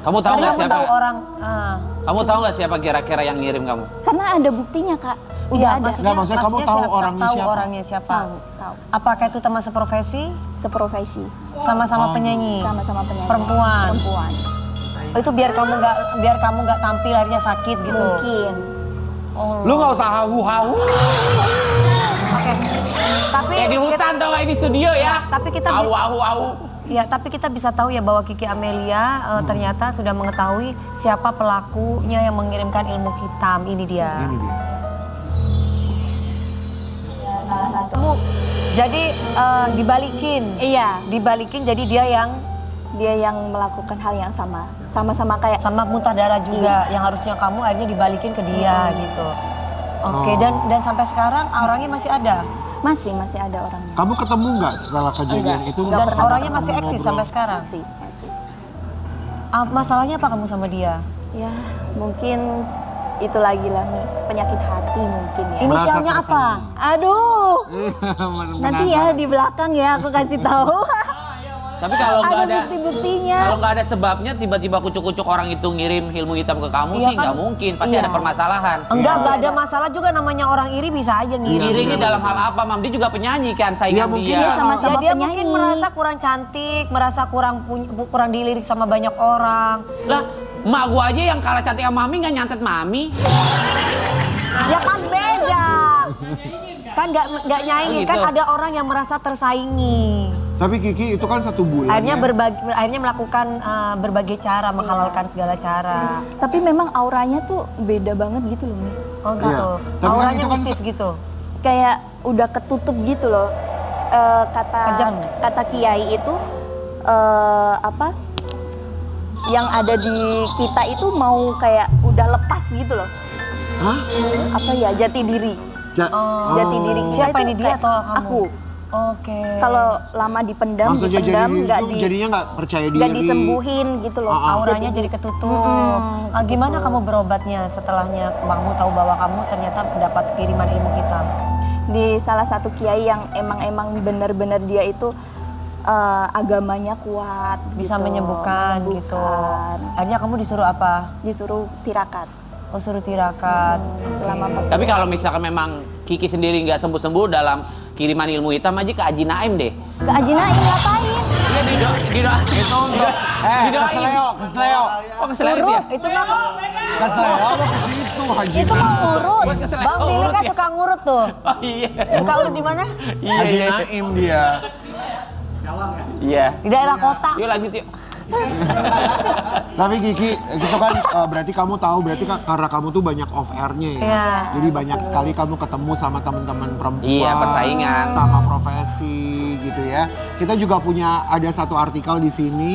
Kamu tahu Karena nggak kamu siapa? tahu orang. Kamu tahu nggak siapa kira-kira yang ngirim kamu? Karena ada buktinya, Kak. Udah Iya, ada. maksudnya kamu tahu orangnya tahu siapa? orangnya siapa? Tahu. Apakah itu teman seprofesi? Seprofesi. Sama-sama penyanyi? Sama-sama penyanyi. Perempuan? Perempuan. Oh, itu biar kamu nggak tampil akhirnya sakit gitu? Mungkin. Oh, Lu nggak usah hahu-hahu. Oke. Tapi Kayak di hutan tau nggak, ini studio ya. Tapi kita Hahu-hahu. Ya, tapi kita bisa tahu ya bahwa Kiki Amelia ternyata sudah mengetahui siapa pelakunya yang mengirimkan ilmu hitam. Ini dia. Ini dia. Jadi dibalikin. Iya, Dibalikin jadi dia yang melakukan hal yang sama. Sama-sama kayak sama muntah darah juga. Yang harusnya kamu akhirnya dibalikin ke dia gitu. Oke, dan sampai sekarang orangnya masih ada. masih ada orangnya. Kamu ketemu nggak setelah kejadian itu? Dan Pernah orangnya ketemu masih eksis ngobrol? sampai sekarang. Masih. Masalahnya apa kamu sama dia? Ya, mungkin itu lagi lah nih, penyakit hati mungkin ya. Inisialnya Merasa apa? Aduh, nanti ya Penasaran. di belakang ya aku kasih tahu. Tapi kalau nggak ada bukti-buktinya. kalau nggak ada sebabnya tiba-tiba kucuk-kucuk orang itu ngirim ilmu hitam ke kamu Iya sih kan? nggak mungkin. Pasti Iya. ada permasalahan. Enggak ada masalah juga, namanya orang iri bisa aja ngirim. Iya, Iri ini benar. dalam hal apa, Mam? Dia juga penyanyi kan, Iya, saingan mungkin dia. ya, Iya, sama-sama Ya dia penyanyi. mungkin merasa kurang cantik, merasa kurang dilirik sama banyak orang. Lah, emak gua aja yang kalah cantik sama Mami nggak nyantet Mami. Ya kan beda. Kan nggak nyaingin, Oh, gitu. kan ada orang yang merasa tersaingi. Tapi Kiki itu kan 1 bulan Akhirnya ya. akhirnya melakukan berbagai cara, menghalalkan segala cara. Tapi memang auranya tuh beda banget gitu loh, Mi. Oh gitu. Iya. Tapi kan Auranya itu kan mistis gitu. Kayak udah ketutup gitu loh. Kejam. Kata Kiai itu apa? Yang ada di kita itu mau kayak udah lepas gitu loh. Hah? Apa ya, jati diri. Jati diri kita Siapa itu ini, dia kayak atau kamu? Aku. Oke. Kalau lama dipendam, Maksudnya dipendam jadinya nggak percaya diri. nggak disembuhin gitu loh. Auranya jadi ketutup. Gimana kamu berobatnya setelahnya kamu tahu bahwa kamu ternyata dapat kiriman ilmu hitam? Di salah satu kiai yang emang benar-benar dia itu agamanya kuat, Bisa gitu, menyembuhkan gitu. Akhirnya kamu disuruh apa? Disuruh tirakat. Oh, suruh tirakat. Selama 4 Tapi kalau misalkan memang Kiki sendiri nggak sembuh-sembuh dalam kiriman ilmu hitam aja ke Haji Naim deh. Ke Haji Naim ngapain? Iya didoain. Itu untuk kesleo. Oh keseleo itu ya? Itu mah Kesleo apa ke situ Haji? itu mah ngurut. Buat keseleo Bang Billy urut kan ya? suka ngurut tuh. Oh iya. Suka urut di mana? Haji Naim dia. Iya. Di daerah kota. Yuk lanjut yuk. Tapi Kiki, itu kan berarti kamu tahu, berarti karena kamu tuh banyak off air-nya ya. Iya. Jadi banyak sekali kamu ketemu sama teman-teman perempuan. Iya, persaingan. Sama profesi gitu ya. Kita juga punya ada satu artikel di sini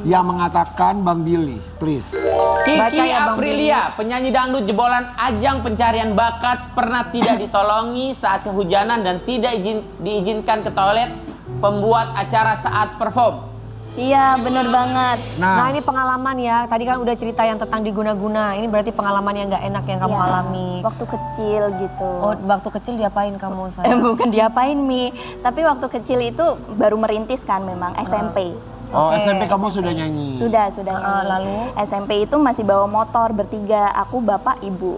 yang mengatakan Bang Billy, please. Baca Kiki ya, Bang Aprilia, penyanyi dangdut jebolan ajang pencarian bakat, pernah tidak ditolongi saat kehujanan dan tidak diizinkan ke toilet pembuat acara saat perform. Iya, bener banget. Nah ini pengalaman ya, tadi kan udah cerita yang tentang diguna-guna. Ini berarti pengalaman yang nggak enak yang kamu Iya, alami. Waktu kecil gitu. Oh, waktu kecil diapain kamu sayang? Bukan diapain, Mi. Tapi waktu kecil itu baru merintis kan memang, SMP. Oh, Oke. SMP kamu sudah nyanyi? Sudah nyanyi. lalu? SMP itu masih bawa motor bertiga, aku, bapak, ibu.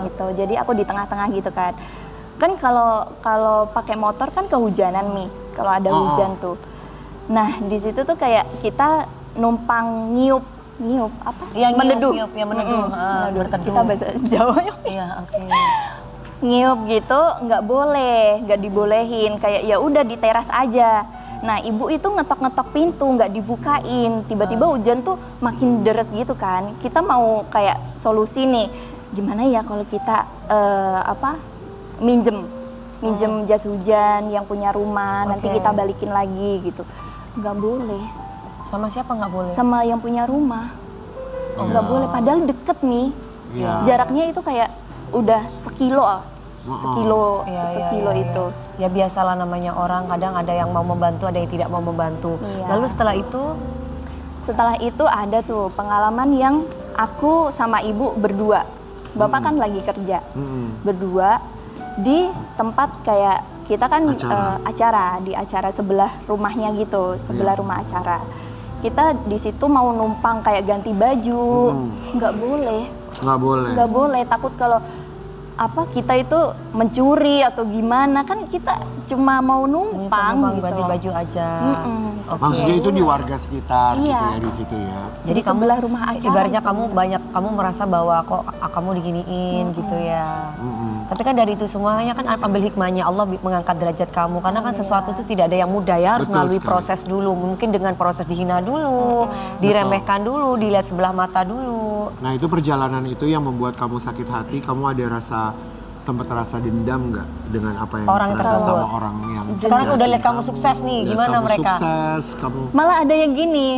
Gitu. Jadi aku di tengah-tengah gitu kan. Kan kalau pakai motor kan kehujanan, Mi. Kalau ada hujan tuh. Nah, di situ tuh kayak kita numpang ngiup apa? Iya, meneduh. meneduh. Meneduh. Berteduh. Kita bahasa Jawa ya. Iya, oke. Ngiup gitu nggak dibolehin, kayak ya udah di teras aja. Nah, ibu itu ngetok-ngetok pintu, nggak dibukain. Tiba-tiba hujan tuh makin deres gitu kan. Kita mau kayak solusi nih, gimana ya kalau kita minjem jas hujan yang punya rumah, nanti Oke. kita balikin lagi gitu. Nggak boleh, Sama siapa nggak boleh? sama yang punya rumah. Nggak boleh, padahal deket nih. Iya. Jaraknya itu kayak udah sekilo Iya, itu. Ya biasalah namanya orang, kadang ada yang mau membantu, ada yang tidak mau membantu. Iya. Lalu setelah itu ada tuh pengalaman yang aku sama ibu berdua. Bapak kan lagi kerja. Berdua di tempat kayak kita kan di acara sebelah rumahnya gitu, sebelah rumah acara. Kita di situ mau numpang kayak ganti baju, nggak boleh. Nggak boleh. Nggak boleh, takut kalau kita itu mencuri atau gimana, kan kita cuma mau numpang gitu ganti loh. baju aja. Oke. Maksudnya itu di warga sekitar gitu Iya. ya di situ ya. Jadi Di sebelah rumah acara ibaratnya gitu. kamu merasa bahwa kok kamu diginiin gitu ya. Tapi kan dari itu semuanya kan ambil hikmahnya, Allah mengangkat derajat kamu karena kan sesuatu itu tidak ada yang mudah ya, harus Betul melalui sekali. proses dulu. Mungkin dengan proses dihina dulu, diremehkan dulu, dilihat sebelah mata dulu. Nah itu perjalanan itu yang membuat kamu sakit hati. Kamu ada sempat rasa dendam nggak dengan apa yang Orang terasa tersebut. sama orang yang Sekarang udah jahatin lihat kamu sukses nih, lihat gimana kamu mereka? Sukses, kamu. Malah ada yang gini,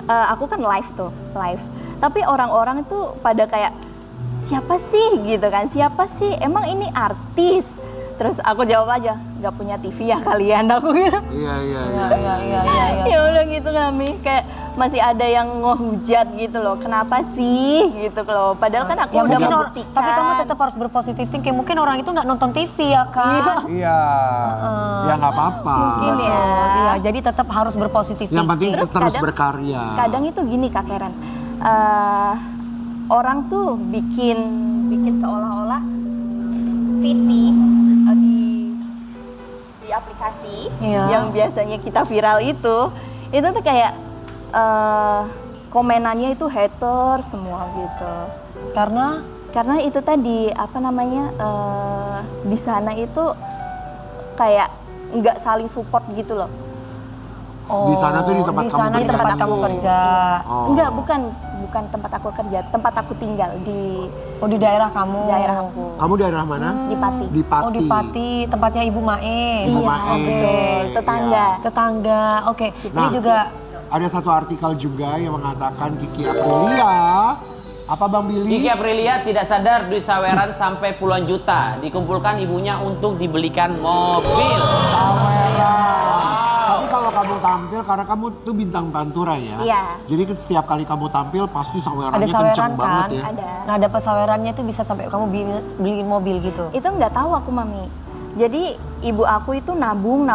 aku kan live. Tapi orang-orang itu pada kayak siapa sih gitu kan? Siapa sih? Emang ini artis? Terus aku jawab aja, nggak punya TV ya kalian, aku gitu. Iya. Ya udah gitu kami kayak masih ada yang ngehujat gitu loh. Kenapa sih gitu loh? Padahal kan aku Ya udah mungkin membuktikan. tapi kamu tetap harus berpositif thinking. Mungkin orang itu nggak nonton TV ya kan? Iya. Ya nggak apa-apa. Mungkin ya. Iya, jadi tetap harus berpositif Yang penting Terus terus kadang- berkarya. Kadang itu gini Kak Karen, orang tuh bikin seolah-olah Viti di aplikasi Iya. yang biasanya kita viral itu tuh kayak komenannya itu hater semua gitu. Karena itu tadi di sana itu kayak nggak saling support gitu loh. Di sana tuh di tempat di kamu sana di tempat kerja. kamu kerja. Oh. Enggak, bukan tempat aku kerja, tempat aku tinggal di Oh, di daerah kamu. daerah aku. Kamu daerah mana? Di Pati. Di Pati. Oh, di Pati, tempatnya Ibu Mae. Ibu Iya, Mae. betul. Tetangga. Tetangga. Oke. Ini Nah, juga ada satu artikel juga yang mengatakan Kiki Aprilia. Apa Bang Billy? Kiki Aprilia tidak sadar duit saweran sampai puluhan juta dikumpulkan ibunya untuk dibelikan mobil. Tapi kalau kamu tampil, karena kamu tuh bintang Pantura ya. Iya. Jadi setiap kali kamu tampil pasti ada sawerannya saweran kenceng kan? banget ya. Ada. Nah, dapat sawerannya itu bisa sampai kamu beliin mobil gitu. Itu nggak tahu aku Mami. Jadi ibu aku itu nabung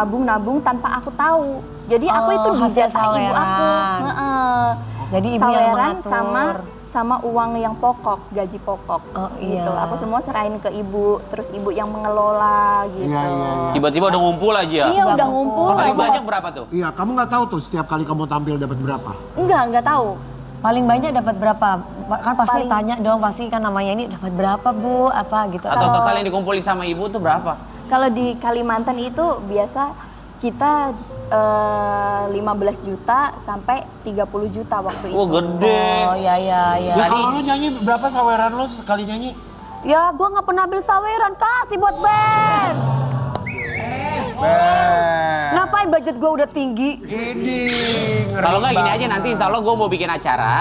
tanpa aku tahu. Jadi aku itu Oh, hasil dijatah ibu aku. saweran. Heeh. Jadi ibu yang Saweran mengatur. sama uang yang pokok, gaji pokok. Oh, iya. Gitu. Aku semua serahin ke ibu, terus ibu yang mengelola gitu. Iya. Tiba-tiba udah ngumpul aja. Iya, udah ngumpul. Paling banyak berapa tuh? Iya, kamu nggak tahu tuh setiap kali kamu tampil dapat berapa? Enggak tahu. Paling banyak dapat berapa? Kan pasti Paling- tanya dong, pasti kan namanya ini dapat berapa Bu? Apa gitu. Atau total yang dikumpulin sama ibu tuh berapa? Kalau di Kalimantan itu biasa kita 15 juta sampai 30 juta waktu itu. Oh gede. Oh ya. Ya kalau lu nyanyi berapa saweran lu sekali nyanyi? Ya gua nggak pernah ambil saweran, kasih buat band. Ngapain budget gua udah tinggi? Ini ngeri Kalau nggak gini banget. aja nanti insya Allah gue mau bikin acara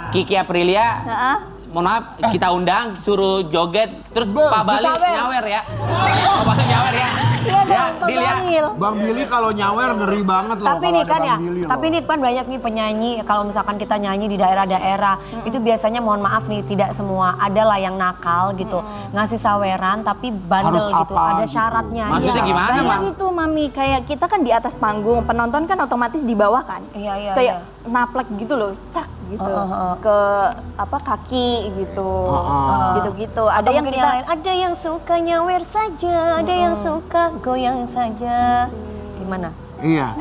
Kiki Aprilia. Heeh. Mohon maaf, kita undang, suruh joget, terus Pak Bali disawer. nyawer ya. Pak Bali nyawer ya. Iya dong, Pak Dil ya. Bangil. Bang Billy kalau nyawer ngeri banget loh. Tapi kalau nih ada kan Bang ya, Billy loh. tapi nih kan banyak nih penyanyi kalau misalkan kita nyanyi di daerah-daerah itu biasanya mohon maaf nih tidak semua ada lah yang nakal gitu ngasih saweran tapi bandel Harus gitu apa ada gitu. syaratnya. Maksudnya Iya. gimana, Kayak Mam? gitu Mami, kayak kita kan di atas panggung, penonton kan otomatis di bawah kan. Iya. Kayak naplek gitu loh, cak gitu. Ke kaki gitu. Gitu-gitu. Ada yang mungkin kita lain, ada yang suka nyawer saja, ada yang suka goyang saja. Gimana? Iya.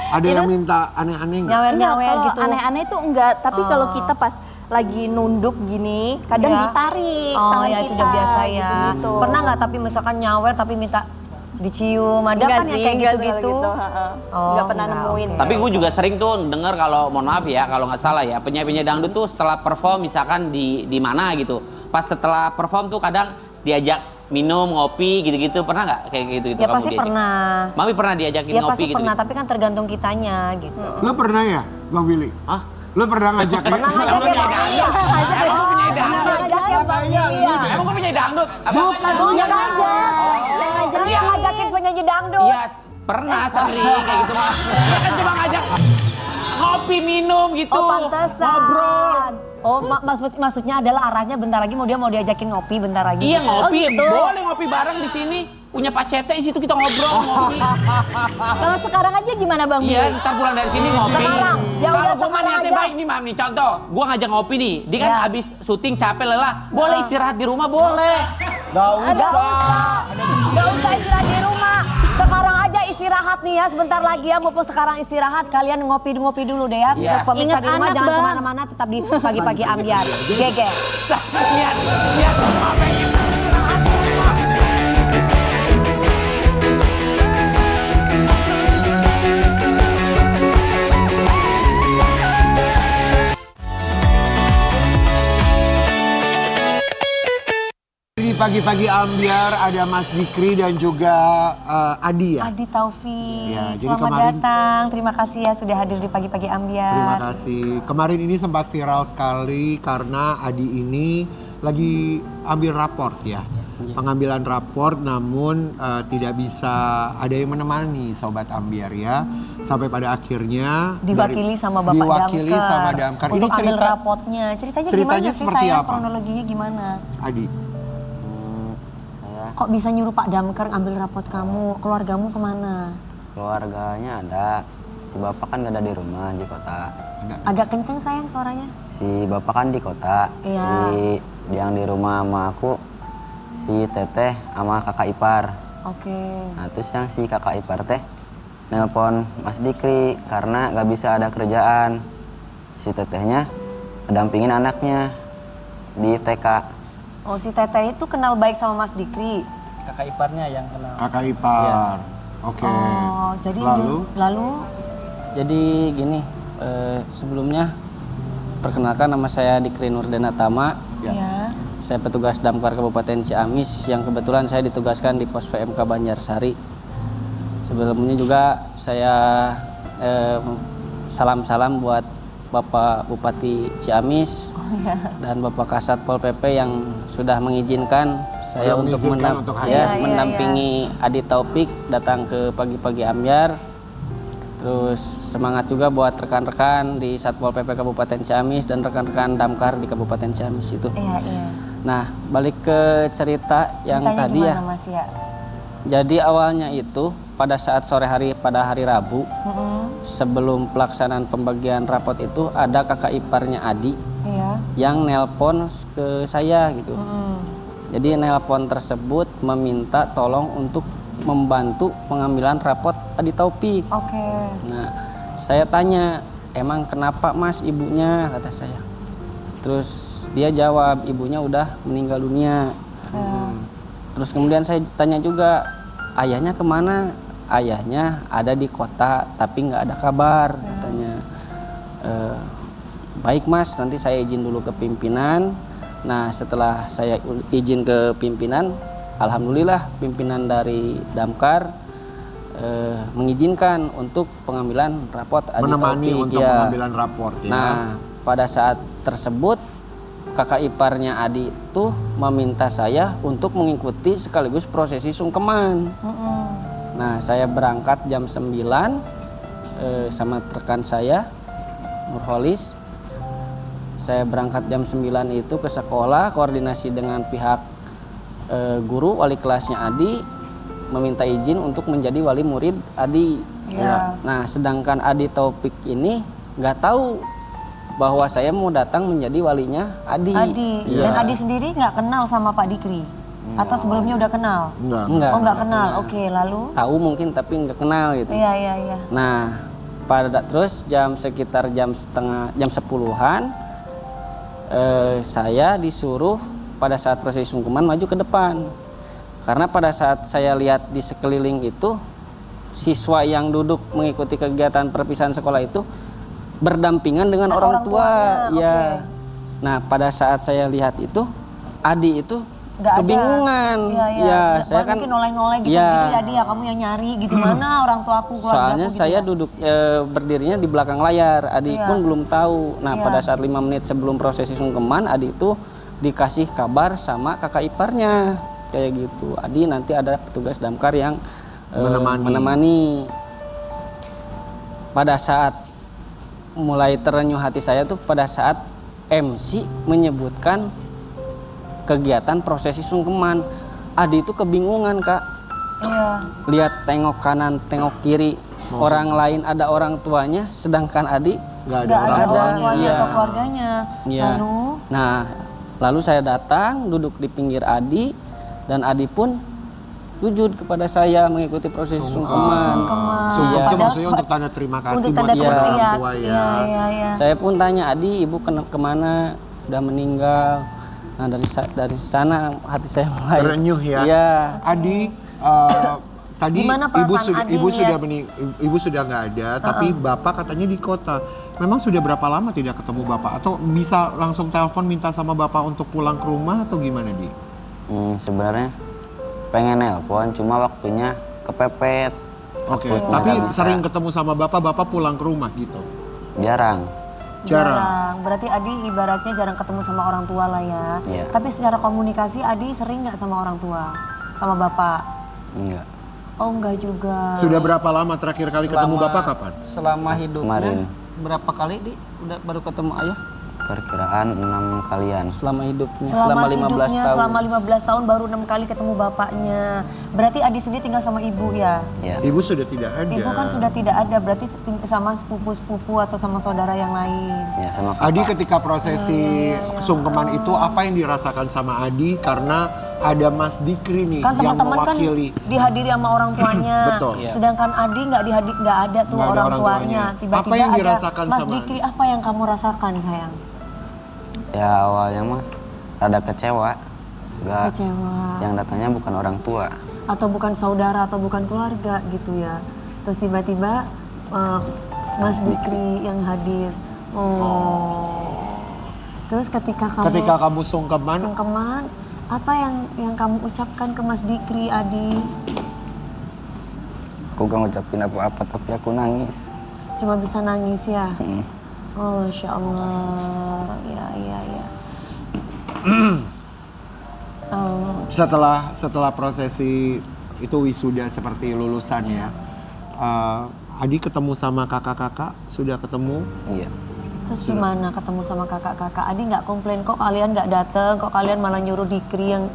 Ada yang minta aneh-aneh nggak? Nyawer-nyawer kalau gitu. aneh-aneh itu enggak, tapi kalau kita pas lagi nunduk gini, kadang Iya. ditarik Oh tangan ya kita. itu udah biasa ya. Gitu-gitu. Pernah nggak tapi misalkan nyawer tapi minta dicium? Ada Enggak kan yang sih, kayak enggak gitu-gitu. kalau heeh. Oh, Enggak pernah enggak, nemuin. oke. Tapi gue juga sering tuh denger kalau mohon maaf ya kalau nggak salah ya penyanyi-penyanyi dangdut tuh setelah perform misalkan di mana gitu. Pas setelah perform tuh kadang diajak minum, ngopi gitu-gitu. Pernah nggak kayak gitu-gitu Ya kamu pasti diajak? pernah. Mami pernah diajakin Ya ngopi pasti gitu? pernah, tapi kan tergantung kitanya gitu. Lu pernah ya, Bang Billy? Hah? Lu pernah ngajak ya? Pernah ngajak ya, Bang? Iya. Emang gue penyanyi dangdut? Ngajak ya, Bang? Iya. Emang gue penyanyi dangdut? Apa? Bukan, lu yang ngajak. Lu yang ngajakin penyanyi dangdut. Iya, pernah sering kayak gitu mah. Dia kan cuma ngajak ngopi minum gitu. Oh, pantesan. Ngobrol. Oh, maksudnya adalah arahnya bentar lagi dia mau diajakin ngopi bentar lagi. Iya ngopi, Oh, gitu. boleh ngopi bareng di sini. Punya Pak Cete di situ kita ngobrol ngopi. Kalau sekarang aja gimana Bang Iya, Billy? ntar pulang dari sini ngopi. Sekarang, ya udah Kalau gue mah sekarang niatnya aja baik nih Mam nih, contoh, gua ngajak ngopi nih, dia kan abis syuting capek lelah, boleh istirahat di rumah boleh. Gak usah. Gak usah istirahat di rumah. Sekarang aja istirahat nih ya, sebentar lagi ya. Mumpung sekarang istirahat, kalian ngopi dulu deh ya. Iya. Pemirsa Ingat di rumah anak, jangan Bang. kemana-mana, tetap di pagi-pagi ambiar. Gege. Niat. Di pagi-pagi ambiar ada Mas Dikri dan juga Adi ya. Adi Taufik, Ya, jadi selamat kemarin- datang. Terima kasih ya sudah hadir di pagi-pagi ambiar. Terima kasih. Kemarin ini sempat viral sekali karena Adi ini lagi ambil raport ya. Pengambilan raport namun tidak bisa ada yang menemani Sobat Ambiar ya. Sampai pada akhirnya Diwakili sama Bapak diwakili Damkar. sama Damkar. Untuk Ini ambil cerita rapotnya. Ceritanya ceritanya gimana sih seperti sayang? apa? Kronologinya gimana? Adi. Kok bisa nyuruh Pak Damkar ambil rapot kamu? Keluargamu kemana? Keluarganya ada. Si bapak kan gak ada di rumah di kota. Agak kenceng sayang suaranya. Si bapak kan di kota. Iya. Si yang di rumah sama aku, si teteh sama kakak ipar. Oke. Nah terus yang si kakak ipar teh nelpon Mas Dikri karena gak bisa ada kerjaan. Si tetehnya ngedampingin anaknya di TK. Oh si Teteh itu kenal baik sama Mas Dikri. Kakak iparnya yang kenal. Kakak ipar. Oke. Oh jadi lalu? Jadi gini, sebelumnya perkenalkan nama saya Dikri Nurdana Tama. Ya. Saya petugas Damkar Kabupaten Ciamis yang kebetulan saya ditugaskan di Pos PMK Banjarsari. Sebelumnya juga saya salam-salam buat Bapak Bupati Ciamis dan Bapak Kasat Pol PP yang sudah mengizinkan saya untuk mendampingi Adi Taufik datang ke pagi-pagi ambiar. Terus semangat juga buat rekan-rekan di Satpol PP Kabupaten Ciamis dan rekan-rekan Damkar di Kabupaten Ciamis itu. Iya, iya. Nah, balik ke cerita yang Ceritanya tadi gimana, ya. Mas ya? Jadi awalnya itu pada saat sore hari pada hari Rabu, sebelum pelaksanaan pembagian rapot itu ada kakak iparnya Adi yang nelpon ke saya gitu. Jadi nelpon tersebut meminta tolong untuk membantu pengambilan rapot Adi Taufik. Oke. Nah, saya tanya, emang kenapa Mas ibunya, kata saya. Terus dia jawab, ibunya udah meninggal dunia. Terus kemudian saya tanya juga, ayahnya kemana? Ayahnya ada di kota tapi nggak ada kabar, katanya. Baik Mas, nanti saya izin dulu ke pimpinan. Nah setelah saya izin ke pimpinan, alhamdulillah pimpinan dari Damkar mengizinkan untuk pengambilan rapot Adi Menemani Taufik, untuk pengambilan raport ya. Nah pada saat tersebut kakak iparnya Adi itu meminta saya untuk mengikuti sekaligus prosesi sungkeman. Nah saya berangkat jam 9 sama rekan saya Nurholis. Saya berangkat jam 9 itu ke sekolah, koordinasi dengan pihak guru, wali kelasnya Adi, meminta izin untuk menjadi wali murid Adi. Nah sedangkan Adi Taufik ini nggak tahu bahwa saya mau datang menjadi walinya Adi. Dan Adi sendiri nggak kenal sama Pak Dikri? Atau sebelumnya udah kenal? Enggak. Oh nggak kenal, oke lalu? Tahu mungkin tapi nggak kenal gitu. Iya. Nah terus sekitar jam 10-an saya disuruh pada saat proses sungkeman maju ke depan. Karena pada saat saya lihat di sekeliling itu siswa yang duduk mengikuti kegiatan perpisahan sekolah itu berdampingan dengan orang tua. Ya. Nah, pada saat saya lihat itu Adi itu kebingungan. Iya. Saya kan mungkin noleh-noleh gitu, gitu ya dia, kamu yang nyari gitu, mana orang tuaku, keluargaku. Soalnya gitu saya ya? duduk berdirinya di belakang layar, Adi pun belum tahu. Nah pada saat 5 menit sebelum prosesi sungkeman, Adi itu dikasih kabar sama kakak iparnya kayak gitu. Adi nanti ada petugas damkar yang menemani. Pada saat mulai terenyuh hati saya tuh pada saat MC menyebutkan kegiatan prosesi sungkeman. Adi itu kebingungan Kak. Lihat tengok kanan, tengok kiri. Orang lain ada orang tuanya, sedangkan Adi Nggak ada nggak orang ada orang tuanya. tuanya Iya. atau keluarganya. Iya. Lalu Nah, lalu saya datang duduk di pinggir Adi dan Adi pun sujud kepada saya mengikuti proses sungkeman. Sungkem itu Padahal- maksudnya untuk tanda terima kasih untuk buat tanda kepada terima- orang iya, tua ya. Iya. Saya pun tanya, Adi, ibu kemana? Udah meninggal. Nah, dari sana hati saya mulai Terenyuh ya. Iya. Adi, tadi Gimana ibu perasaan sudah Adi ibu lihat? sudah ibu sudah nggak ada, tapi bapak katanya di kota. Memang sudah berapa lama tidak ketemu bapak? Atau bisa langsung telepon minta sama bapak untuk pulang ke rumah atau gimana Di? Sebenarnya pengen nelpon, cuma waktunya kepepet. Oke, Takutnya tapi nggak bisa. sering ketemu sama bapak pulang ke rumah gitu. Jarang. Jarang. Berarti Adi ibaratnya jarang ketemu sama orang tua lah ya. Iya. Tapi secara komunikasi Adi sering nggak sama orang tua? Sama bapak? Enggak. Oh enggak juga. Sudah berapa lama terakhir kali ketemu bapak kapan? Selama Pas hidupnya kemarin. berapa kali udah baru ketemu ayah? Perkiraan 6 kalian. Selama hidupnya, Selama 15 hidupnya, tahun. selama 15 tahun baru 6 kali ketemu bapaknya. Berarti Adi sendiri tinggal sama ibu ya? Ya. Ibu sudah tidak ada. Ibu kan sudah tidak ada, berarti sama sepupu-sepupu atau sama saudara yang lain. Ya, sama Adi kakak. ketika prosesi sungkeman itu apa yang dirasakan sama Adi karena ada Mas Dikri nih Kan yang teman-teman kan mewakili. dihadiri sama orang tuanya. Betul. Iya. Sedangkan Adi nggak ada tuh Nggak ada orang orang tuanya. tuanya. Tiba-tiba Apa yang ada dirasakan Mas sama Dikri, apa yang kamu rasakan sayang? Ya awalnya mah rada kecewa. Nggak, Kecewa. yang datangnya bukan orang tua. Atau bukan saudara atau bukan keluarga gitu ya. Terus tiba-tiba Mas Dikri yang hadir. Terus ketika kamu sungkeman, apa yang kamu ucapkan ke Mas Dikri, Adi? Aku gak ngucapin apa-apa tapi aku nangis. Cuma bisa nangis ya? Oh, Masya Allah. Ya. Setelah prosesi itu wisuda seperti lulusan ya. Adi ketemu sama kakak-kakak, sudah ketemu? Iya. Terus gimana ketemu sama kakak-kakak? Adi nggak komplain kok kalian nggak dateng, kok kalian malah nyuruh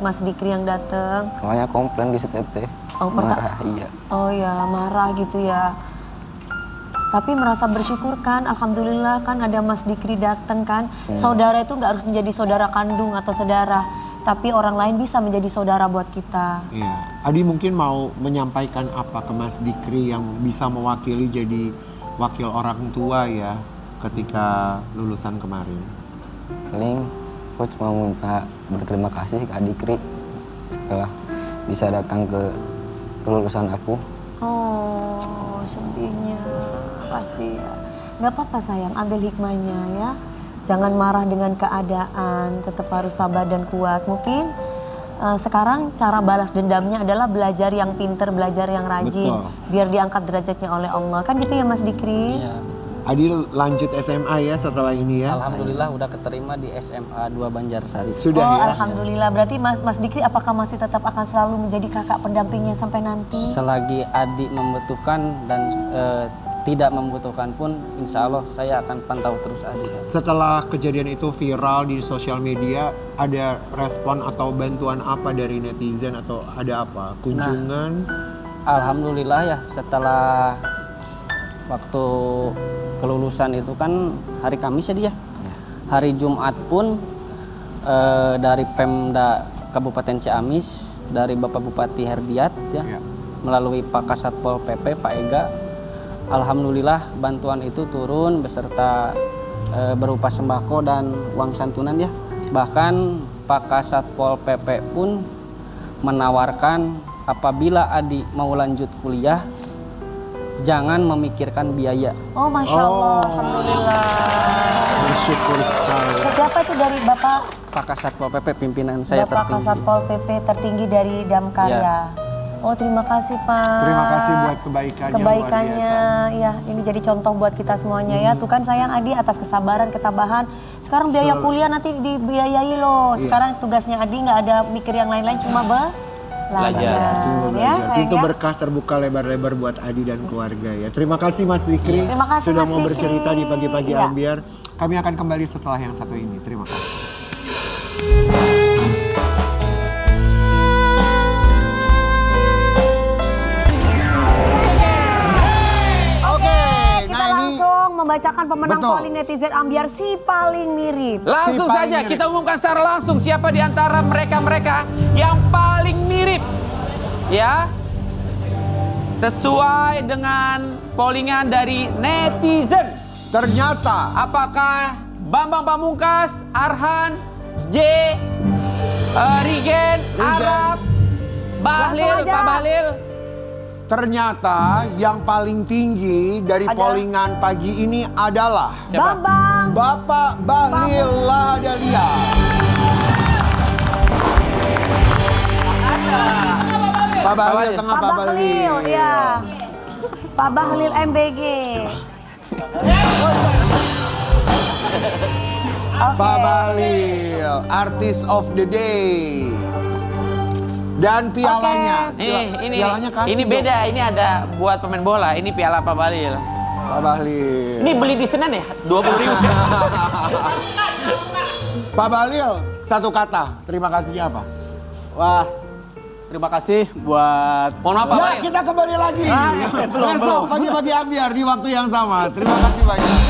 Mas Dikri yang dateng? Awalnya komplain di teteh. Oh, Marah, iya. Oh ya, marah gitu ya. Tapi merasa bersyukur kan, alhamdulillah kan ada Mas Dikri dateng kan. Saudara itu nggak harus menjadi saudara kandung atau saudara, tapi orang lain bisa menjadi saudara buat kita. Iya. Adi mungkin mau menyampaikan apa ke Mas Dikri yang bisa mewakili jadi wakil orang tua ya ketika lulusan kemarin? Paling aku cuma minta berterima kasih ke Adikri setelah bisa datang ke kelulusan aku. Oh, sedihnya pasti ya. Nggak apa-apa sayang, ambil hikmahnya ya. Jangan marah dengan keadaan, tetap harus sabar dan kuat. Mungkin sekarang cara balas dendamnya adalah belajar yang pinter, belajar yang rajin. Betul. Biar diangkat derajatnya oleh Allah. Kan gitu ya Mas Dikri? Iya. Adi lanjut SMA ya setelah ini ya? Alhamdulillah udah keterima di SMA 2 Banjarsari. Sudah Oh, ya? alhamdulillah. Berarti Mas Dikri apakah masih tetap akan selalu menjadi kakak pendampingnya sampai nanti? Selagi adik membutuhkan dan tidak membutuhkan pun, insya Allah saya akan pantau terus adik. Setelah kejadian itu viral di sosial media, ada respon atau bantuan apa dari netizen atau ada apa? Kunjungan? Alhamdulillah ya, setelah waktu kelulusan itu kan hari Kamis ya dia. Hari Jumat pun dari Pemda Kabupaten Ciamis, dari Bapak Bupati Herdiat ya, melalui Pak Kasatpol PP Pak Ega, alhamdulillah bantuan itu turun beserta berupa sembako dan uang santunan ya. Bahkan Pak Kasatpol PP pun menawarkan apabila adik mau lanjut kuliah, jangan memikirkan biaya. Oh, Masya Allah, alhamdulillah. Bersyukur sekali. Siapa itu dari Bapak? Pak Kasatpol PP pimpinan saya Bapak tertinggi. Kasatpol PP tertinggi dari Damkarya. Ya. Oh, terima kasih Pak. Terima kasih buat kebaikannya, Kebaikannya, luar biasa. ya ini jadi contoh buat kita semuanya ya. Tuh kan sayang Adi atas kesabaran, ketabahan. Sekarang biaya kuliah nanti dibiayai loh. Iya. Sekarang tugasnya Adi nggak ada mikir yang lain-lain, cuma belajar. Cuma Ya, belajar. sayang Pintu ya. berkah terbuka lebar-lebar buat Adi dan keluarga ya. Terima kasih Mas Dikri Terima kasih, sudah Mas mau Dikri. bercerita di pagi-pagi Iya. ambiar. Kami akan kembali setelah yang satu ini. Terima kasih. Kita langsung bacakan pemenang Betul. polling netizen Ambiar si paling mirip. Langsung Si paling saja mirip. kita umumkan secara langsung siapa di antara mereka-mereka yang paling mirip. Ya. Sesuai dengan pollingan dari netizen. Ternyata Apakah Bambang Pamungkas, Arhan, J, Rigen, Arab, Bahlil, Langsung aja. Pak Bahlil. Ternyata yang paling tinggi dari pollingan pagi ini adalah Siapa? Bambang. Bapak Bahlil Lahadalia. Pak Bahlil tengah Pak Pak Bahlil, Bahlil. ya. Pak Bahlil MBG. Pak Bahlil, Artist of the Day. Dan pialanya. Pialanya kasih ini dong. beda. Ini ada buat pemain bola. Ini piala Pak Bahlil. Pak Bahlil. Ini beli di Senen ya? 20.000. Pak Bahlil, satu kata. Terima kasihnya apa? Wah, terima kasih buat Mohon maaf Pak Ya, Bahlil. kita kembali lagi. belum. Besok pagi-pagi Ambiar di waktu yang sama. Terima kasih banyak.